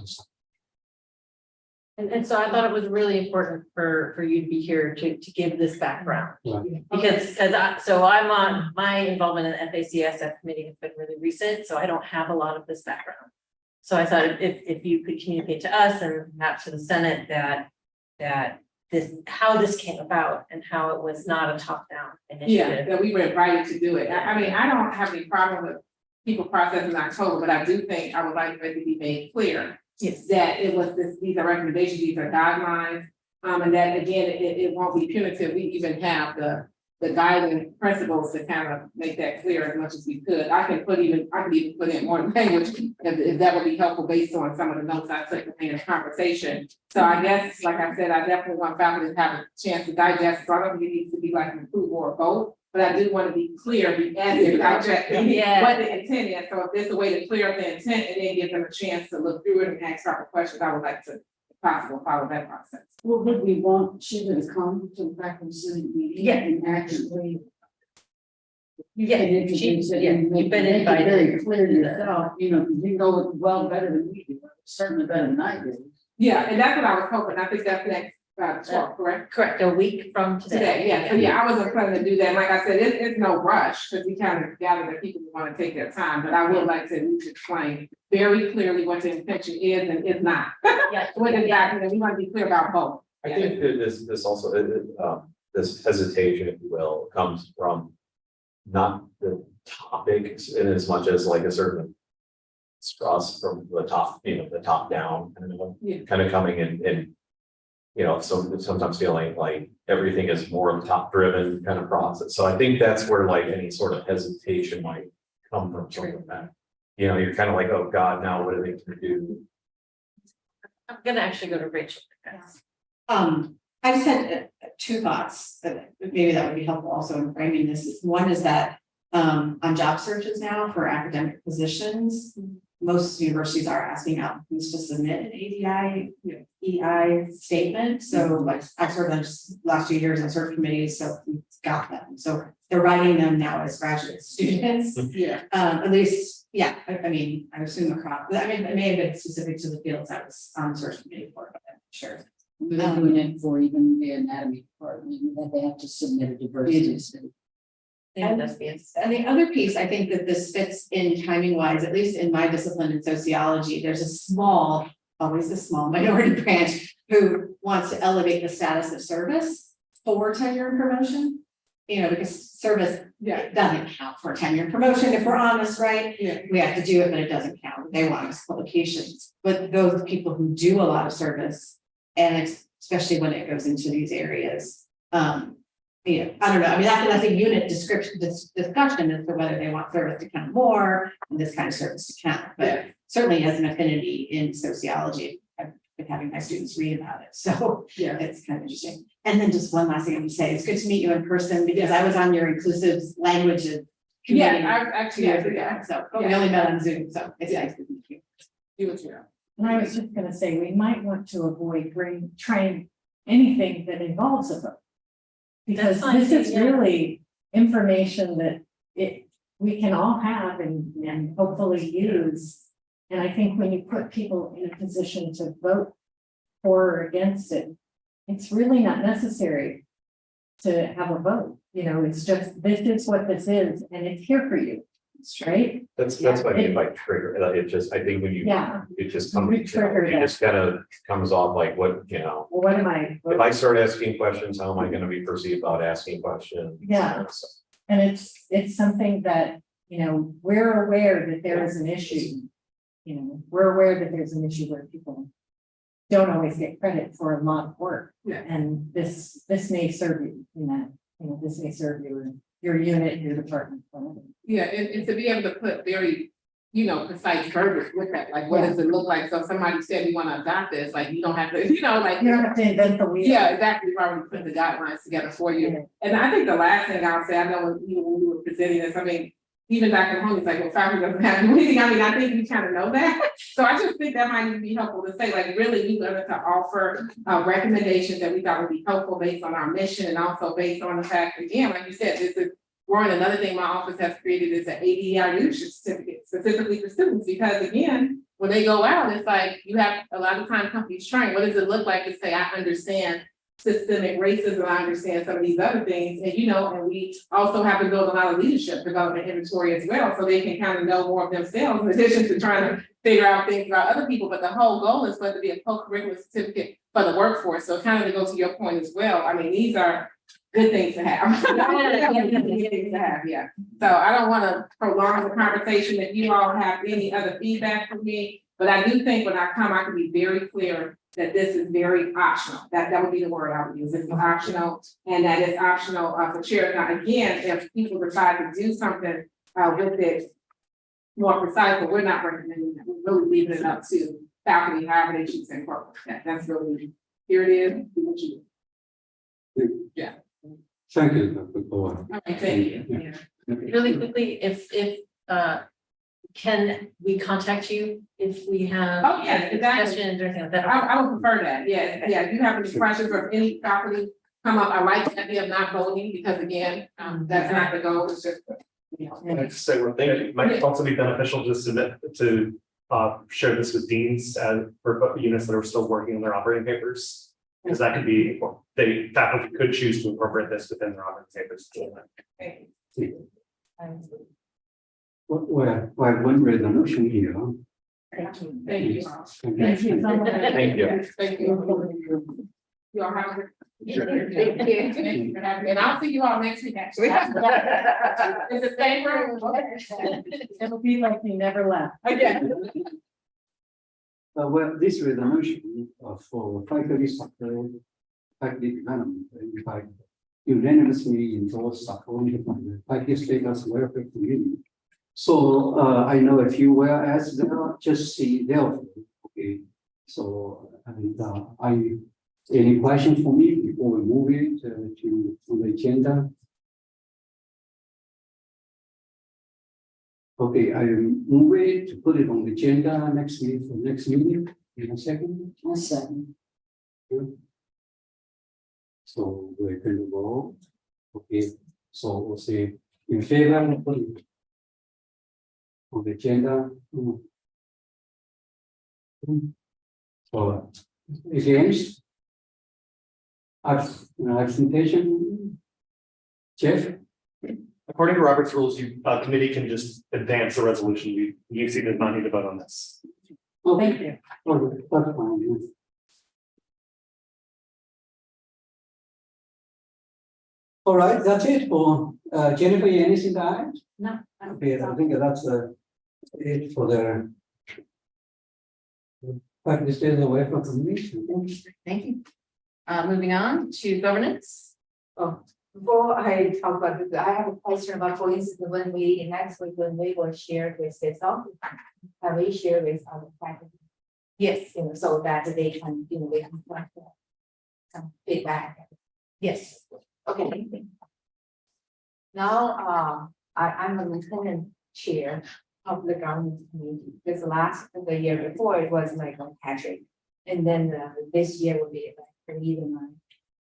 And so I thought it was really important for you to be here to give this background. Because I'm on, my involvement in the FACSF committee has been really recent, so I don't have a lot of this background. So I thought if you could communicate to us and perhaps to the Senate that how this came about and how it was not a top-down Yeah, initiative. that we were invited to do it. I mean, I don't have any problem with people processing October, but I do think I would like for it to be made clear. Yes. That it was these are recommendations, these are guidelines, and that again, it won't be punitive. We even have the guiding principles to kind of make that clear as much as we could. I could even put in more language if that would be helpful based on some of the notes I took in the conversation. So I guess, like I said, I definitely want faculty to have a chance to digest. So I don't think it needs to be like an approval or a vote, but I do want to be clear, be asking digest what the intent is. So if there's a way to clear up the intent and then give them a chance to look through it and ask proper questions, I would like to, if possible, follow that process. Well, would we want Sheila to come to the faculty senate meeting? Yeah. And actually. Yeah, Introduce it yeah, and make you've been it invited. very clear to yourself, you know, you know it well better than we do, certainly better than I do. Yeah, and that's what I was hoping. I think that's next, 12, correct? Correct, a week from today. Today, yeah, so yeah, I wasn't planning to do that, like I said, it's no rush, because we kind of gather the people who want to take their time, but I would like to at least explain very clearly what the intention is and is not. Yeah. What exactly, we want to be clear about both. I think that this also, this hesitation, if you will, comes from not the topic in as much as like a certain stress from the top, the top down, kind of coming in and, sometimes feeling like everything is more top driven kind of process. So I think that's where like any sort of hesitation might come from something like that. You're kind of like, oh God, now what are they gonna do? I'm gonna actually go to Rachel. I just had two thoughts that maybe that would be helpful also in framing this. One is that on job searches now for academic positions, most universities are asking applicants to submit an ADI, EI statement. So like I've served on just last few years on search committees, so we've got them. So they're writing them now as graduate students. Yeah. At least, yeah, I mean, I assume across, but I mean, it may have been specific to the fields I was on search committee for, but I'm sure. We've been doing it for even the anatomy department, that they have to submit a diversity statement. And the other piece, I think that this fits in timing wise, at least in my discipline in sociology, there's always a small minority branch who wants to elevate the status of service for tenure and promotion. Because service doesn't count for tenure and promotion, if we're honest, right? Yeah. We have to do it, but it doesn't count. They want us qualifications. But those people who do a lot of service, and especially when it goes into these areas, I don't know, I mean, that's a unit discussion as to whether they want service to count more and this kind of service to count, but certainly has an affinity in sociology. I've been having my students read about it, so Yeah. it's kind of interesting. And then just one last thing I'm gonna say, it's good to meet you in person because I was on your inclusive language of committee I've actually, 2 years ago, so but we only met on Zoom, so it's nice to meet you. You as well. And I was just gonna say, we might want to avoid trying anything that involves a vote. Because That's fine, this is yeah. really information that we can all have and hopefully use. And I think when you put people in a position to vote for or against it, it's really not necessary to have a vote. It's just, this is what this is, and it's here for you, right? That's what I mean by trigger. I think when you, Yeah. it just We comes, trigger it that. just kind of comes off like what, Well, what am I? if I start asking questions, how am I gonna be perceived about asking questions? Yeah. And it's something that, we're aware that there is an issue. We're aware that there's an issue where people don't always get credit for a lot of work. Yeah. And this may serve you in that, this may serve your unit, your department. whatever. Yeah, and to be able to put very, precise verbiage with that, like what does it look like? So if somebody said we want to adopt this, like you don't have to, like. You don't have to invent the wheel. Yeah, exactly. We've already put the guidelines together for you. Yeah. And I think the last thing I'll say, I know when we were presenting this, I mean, even back at home, it's like, well, faculty doesn't have to do anything. I mean, I think we kind of know that. So I just think that might even be helpful to say, like, really, we wanted to offer recommendations that we thought would be helpful based on our mission and also based on the fact, again, like you said, this is growing. Another thing my office has created is an ADI leadership certificate specifically for students, because again, when they go out, it's like, you have a lot of time companies train, what does it look like to say, I understand systemic racism, I understand some of these other things, and and we also have to build a lot of leadership development inventory as well, so they can kind of know more of themselves, in addition to trying to figure out things about other people, but the whole goal is for it to be a co-curricular certificate for the workforce, so kind of to go to your point as well, I mean, these are good things to have. Good things to have, yeah. So I don't want to prolong the conversation if you all have any other feedback from me, but I do think when I come, I can be very clear that this is very optional. That would be the word I would use. It's optional, and that is optional for chair. Now, again, if people decide to do something with it more precise, but we're not recommending that. We're really leaving it up to faculty, however they choose to incorporate that. That's really, here it is, do what you do. Yeah. Thank you, Dr. Bowen. Okay, thank you. Yeah. Really quickly, if can we contact you if we have? Oh, yes, exactly. Questions or anything like that? I would prefer that, yes, yeah, if you have any questions or if any faculty come up, I like the idea of not voting, because again, that's not the goal, it's just, I'd just say one thing, it might also be beneficial just to share this with deans for units that are still working on their operating papers. Because that could be, faculty could choose to incorporate this within their operating papers. Well, one resolution here. thank you. Thank you. Thank you so much. Thank you. Thank you. You all have a Thank you. and I'll see you all next week, actually. It's the same room. It'll be like we never left. Again. Well, this resolution for faculty support, faculty development, in fact, unanimously endorsed supported by the faculty status welfare committee. So I know a few whereas there, just see there. Okay, so and any question for me before we move it to the agenda? Okay, I move it to put it on the agenda next week for next meeting in a second. A second. Good. So we're going to go. Okay, so we'll say in favor of putting it on the agenda. So against? Abstention? Jeff? According to Robert's rules, committee can just advance the resolution. UC does not need to vote on this. Thank you. Okay, that's fine. All right, that's it for Jennifer, anything to add? No. Okay, I think that's it for the faculty stays away from the meeting. Thank you. Moving on to governance. Oh, before I talk about this, I have a question about, for instance, when we, next week, when we will share with this office, have we share with other faculty? Yes. So that they can, they can collect some feedback. Yes. Okay. Now, I'm a lieutenant chair of the governance committee, because the year before it was like Patrick. And then this year will be like even.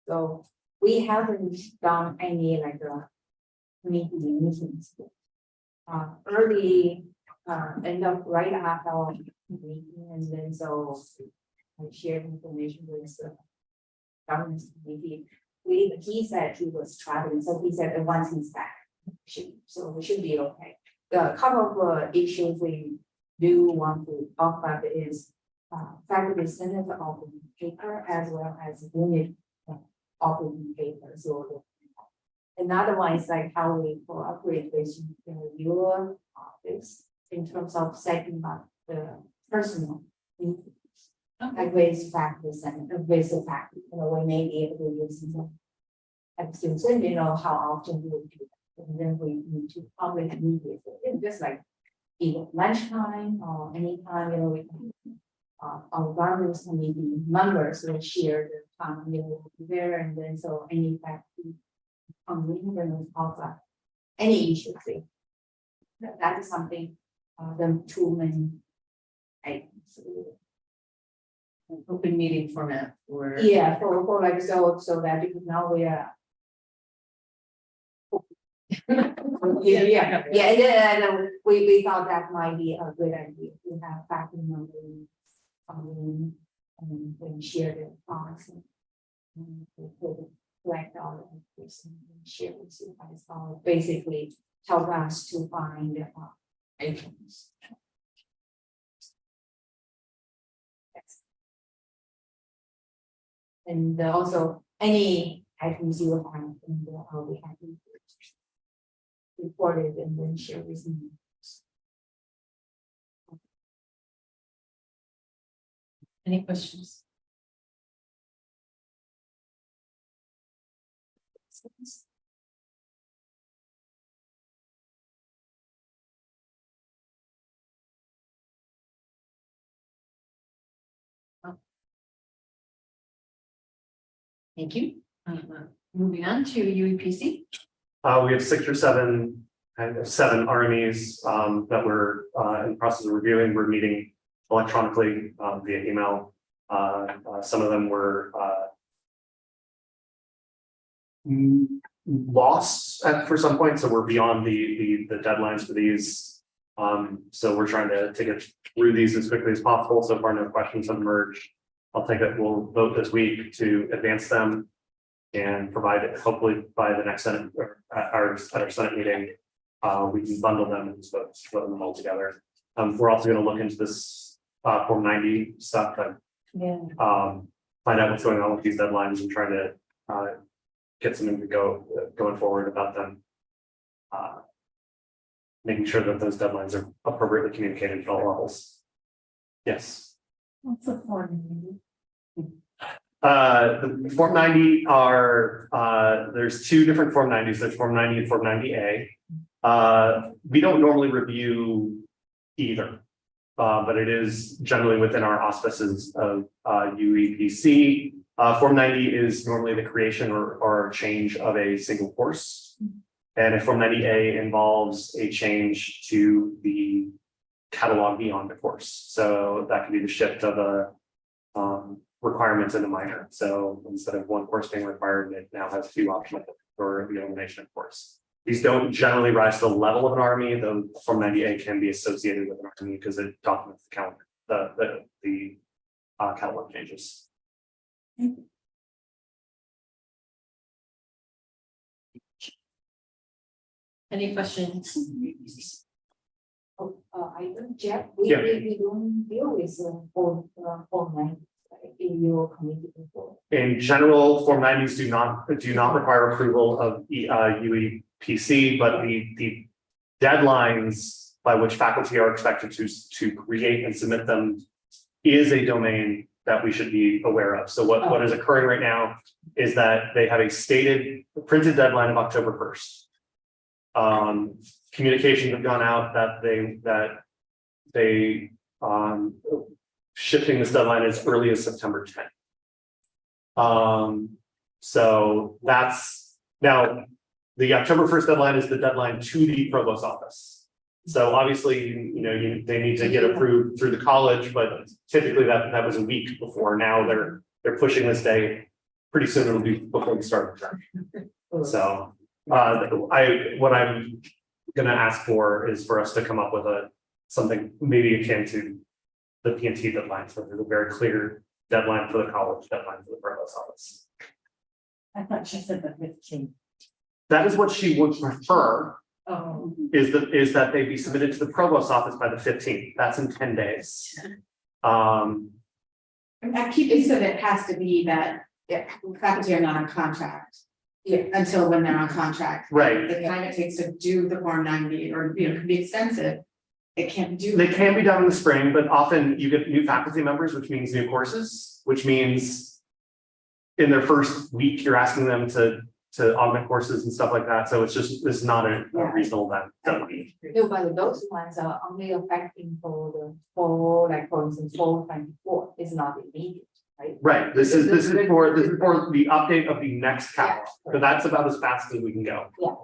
So we haven't done any meetings. Early end of right after our meeting, and then so I shared information with the governance committee. He said he was traveling, so he said that once he's back, so we should be okay. The couple of issues we do want to talk about is faculty senate open paper as well as unit open paper. So another one is like how we cooperate with your office in terms of setting up the personal meetings. Like with faculty senate, with the faculty, we may be able to use them. At Susan, how often we do that. And then we need to public meet with it, just like either lunchtime or anytime, we can. Our governance committee members will share the time, there, and then so any faculty meeting, then we talk about any issues. That is something, the two main items. Open meeting format or. Yeah, for like so that because now we are Yeah, and then we thought that might be a good idea to have faculty members come in and then share their thoughts. And we could collect all the information and share with you guys, basically help us to find items. Yes. And also any items you have in the, we have reported and then share with me. Any questions? Thank you. Moving on to UEPC. We have 6 or 7, kind of 7 RMEs that we're in the process of reviewing. We're meeting electronically via email. Some of them were lost for some point, so we're beyond the deadlines for these. So we're trying to get through these as quickly as possible. So far, no questions have emerged. I'll take it. We'll vote this week to advance them and provide it, hopefully by the next Senate or at our Senate meeting, we can bundle them and just vote them all together. We're also going to look into this Form 90 stuff and find out what's going on with these deadlines and try to get something to going forward about them. Making sure that those deadlines are appropriately communicated at all levels. Yes. What's the Form 90? The Form 90 are, there's 2 different Form 90s. There's Form 90 and Form 90A. We don't normally review either, but it is generally within our auspices of UEPC. Form 90 is normally the creation or change of a single course. And if Form 90A involves a change to the catalog beyond the course. So that could be the shift of a requirements in a minor. So instead of one course being required, it now has 2 options for the elimination of course. These don't generally rise to the level of an RME, though Form 90A can be associated with an RME because it documents the calendar, the catalog changes. Any questions? I don't Jeff, we don't deal with Form 90 in your committee before. In general, Form 90s do not require approval of UEPC, but the deadlines by which faculty are expected to create and submit them is a domain that we should be aware of. So what is occurring right now is that they have a stated printed deadline of October 1st. Communications have gone out that they shifting this deadline as early as September 10th. So that's now the October 1st deadline is the deadline to the provost office. So obviously, they need to get approved through the college, but typically that was a week before. Now they're pushing this day. Pretty soon it'll be before we start the term. So what I'm gonna ask for is for us to come up with something maybe akin to the PNT deadline, so there's a very clear deadline for the college, deadline for the provost office. I thought she said the 15th. That is what she would prefer, Oh. is that they be submitted to the provost office by the 15th. That's in 10 days. I keep it so that it has to be that faculty are not on contract. Until when they're on contract. Right. The time it takes to do the Form 90 or can be extensive. It can't do. They can be done in the spring, but often you get new faculty members, which means new courses, which means in their first week, you're asking them to augment courses and stuff like that. So it's not a reasonable deadline. No, but those ones are only affecting for the fall, like for instance, fall 24 is not immediate, right? Right. This is for the update of the next catalog. So that's about as fast as we can go. Yeah.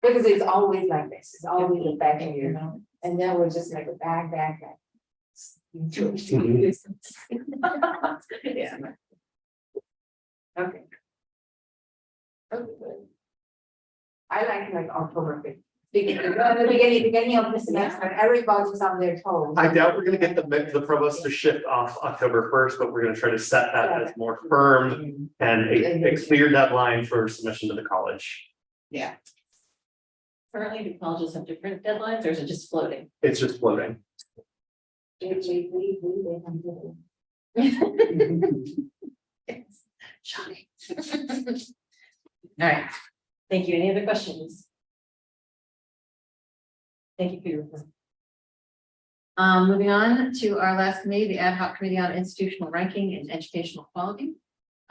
Because it's always like this, it's always a back end, and then we're just like a back. Yeah. Okay. Okay. I like October 5th. Because at the beginning of the semester, everybody's on their toes. I doubt we're gonna get the provost to shift off October 1st, but we're gonna try to set that as more firm and a clear deadline for submission to the college. Yeah. Currently, do colleges have different deadlines or is it just floating? It's just floating. Shocking. All right, thank you. Any other questions? Thank you for your report. Moving on to our last committee, the Ad hoc Committee on Institutional Ranking and Educational Quality.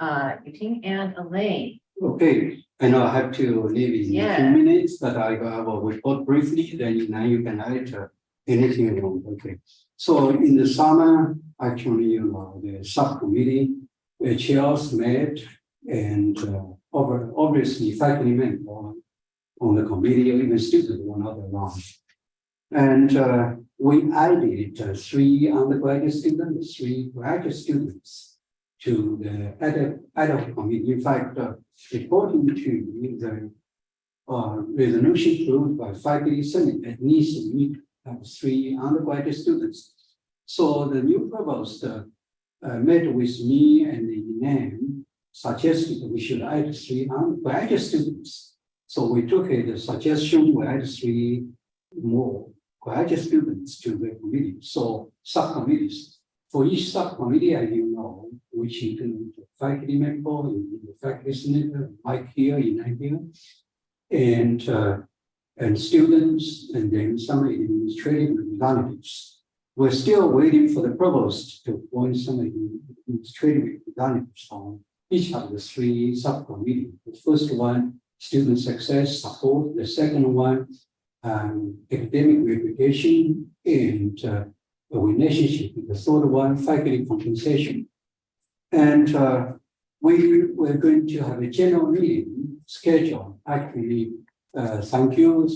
Yuting and Elaine. Okay, I know I have to leave in a Yeah. few minutes, but I will report briefly, then now you can add anything you want, okay? So in the summer, actually, the subcommittee, the chairs met and obviously faculty member on the committee, even students were not around. And we added 3 undergraduate students, 3 graduate students to the ad hoc committee. In fact, according to the resolution approved by faculty senate, at least we need to have 3 undergraduate students. So the new provost met with me and the name suggested we should add 3 undergraduate students. So we took the suggestion, we add 3 more graduate students to the committee. So subcommittees. For each subcommittee, as you know, which include the faculty member, the faculty senate, Mike here, Elaine here, and students, and then some administrative representatives. We're still waiting for the provost to appoint some administrative representatives on each of the 3 subcommittees. The first one, student success support. The second one, academic reputation and a relationship. The third one, faculty compensation. And we're going to have a general meeting scheduled. Actually, thank you,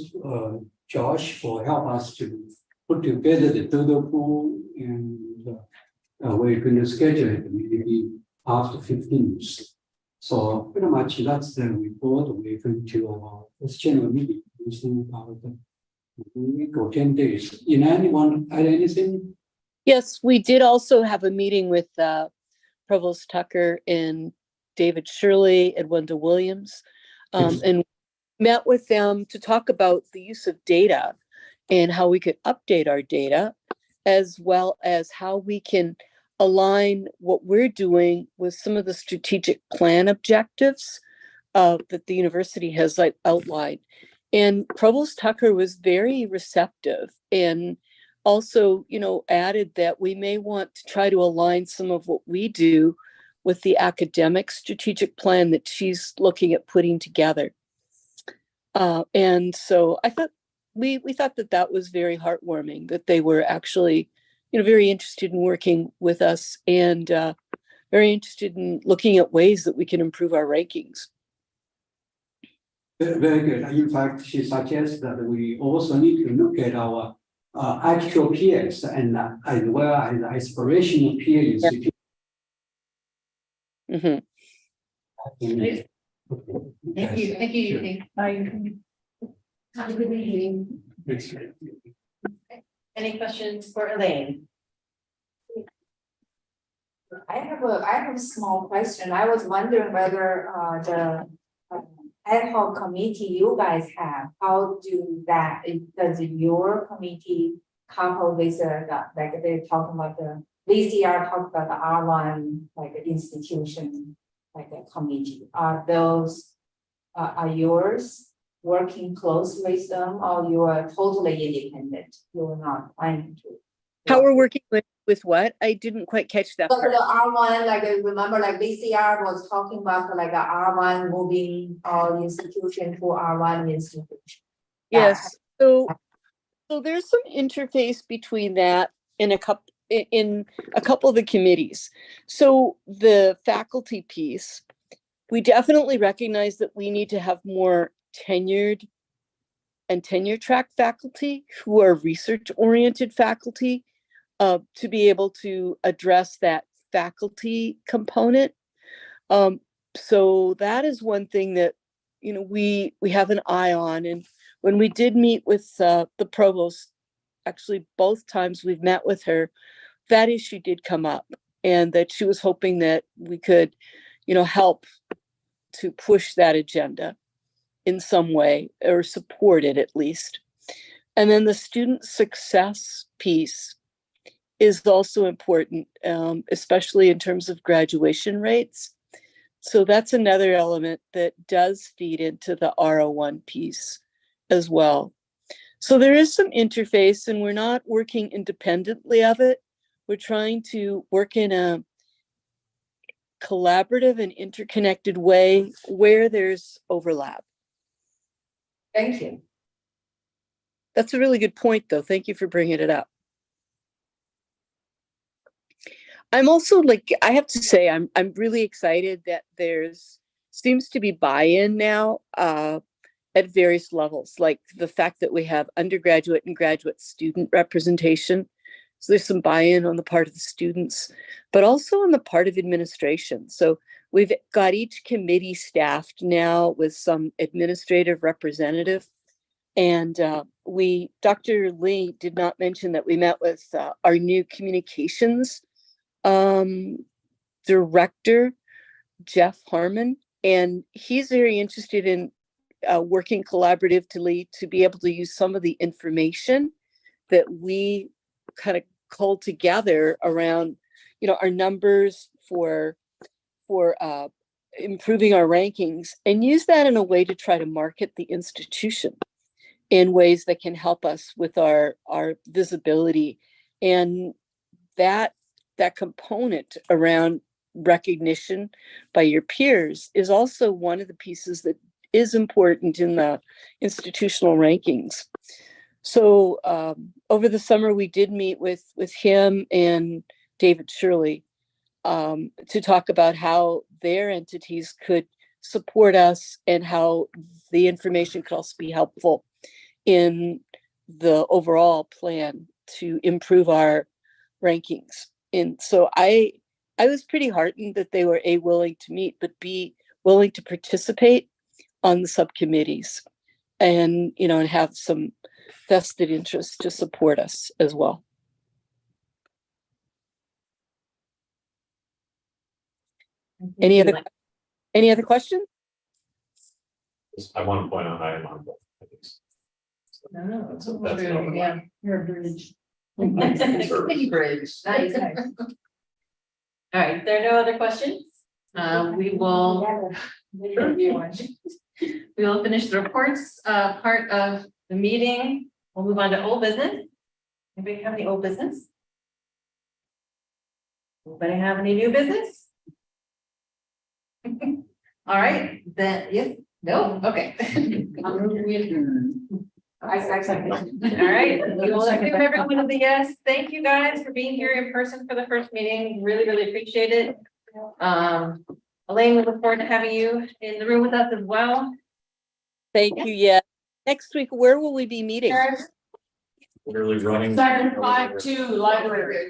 Josh, for helping us to put together the doodle pool, and we're going to schedule it maybe after 15 minutes. So pretty much that's the report. We're going to this general meeting about the week or 10 days. Anyone add anything? Yes, we did also have a meeting with Provost Tucker and David Shirley and Wendell Williams, and met with them to talk about the use of data and how we could update our data, as well as how we can align what we're doing with some of the strategic plan objectives that the university has outlined. And Provost Tucker was very receptive and also, added that we may want to try to align some of what we do with the academic strategic plan that she's looking at putting together. And so I thought we thought that was very heartwarming, that they were actually, very interested in working with us and very interested in looking at ways that we can improve our rankings. Very good. In fact, she suggests that we also need to look at our actual peers and as well as aspirational peer institutions. Mm-hmm. Thank you. Thank you, Yuting. Bye. Have a good evening. Any questions for Elaine? I have a small question. I was wondering whether the ad hoc committee you guys have, how do that? Does your committee couple with like they're talking about the VCR talk about the R1 like institution like a committee? Are those are yours working close with them, or you are totally independent? You're not planning to. How we're working with what? I didn't quite catch that So part. the R1, like remember, like VCR was talking about like a R1 moving all institution to R1 institution. Yes. So there's some interface between that and in a couple of the committees. So the faculty piece, we definitely recognize that we need to have more tenured and tenure track faculty who are research oriented faculty to be able to address that faculty component. So that is one thing that we have an eye on. And when we did meet with the provost, actually both times we've met with her, that issue did come up, and that she was hoping that we could, help to push that agenda in some way, or support it at least. And then the student success piece is also important, especially in terms of graduation rates. So that's another element that does feed into the R01 piece as well. So there is some interface, and we're not working independently of it. We're trying to work in a collaborative and interconnected way where there's overlap. Thank you. That's a really good point, though. Thank you for bringing it up. I'm also I have to say, I'm really excited that seems to be buy-in now at various levels, like the fact that we have undergraduate and graduate student representation. So there's some buy-in on the part of the students, but also on the part of administration. So we've got each committee staffed now with some administrative representative. And Dr. Lee did not mention that we met with our new communications director, Jeff Harmon, and he's very interested in working collaboratively to be able to use some of the information that we kind of culled together around, our numbers for improving our rankings, and use that in a way to try to market the institution in ways that can help us with our visibility. And that component around recognition by your peers is also one of the pieces that is important in the institutional rankings. So over the summer, we did meet with him and David Shirley to talk about how their entities could support us and how the information could also be helpful in the overall plan to improve our rankings. And so I was pretty heartened that they were willing to meet, but B, willing to participate on the subcommittees and, and have some vested interest to support us as well. Any other questions? I want to point out I am on both. No, That's true. yeah, You're a bridge. Bridge. Nice. All right, there are no other questions. We will finish the reports part of the meeting. We'll move on to old business. Anybody have any old business? Anybody have any new business? All right, then, yes, no, okay. All right, we will assume everyone will be yes. Thank you guys for being here in person for the first meeting. Really, really appreciate it. Elaine, we look forward to having you in the room with us as well. Thank you. Yeah. Next week, where will we be meeting? Literally running. 752 library.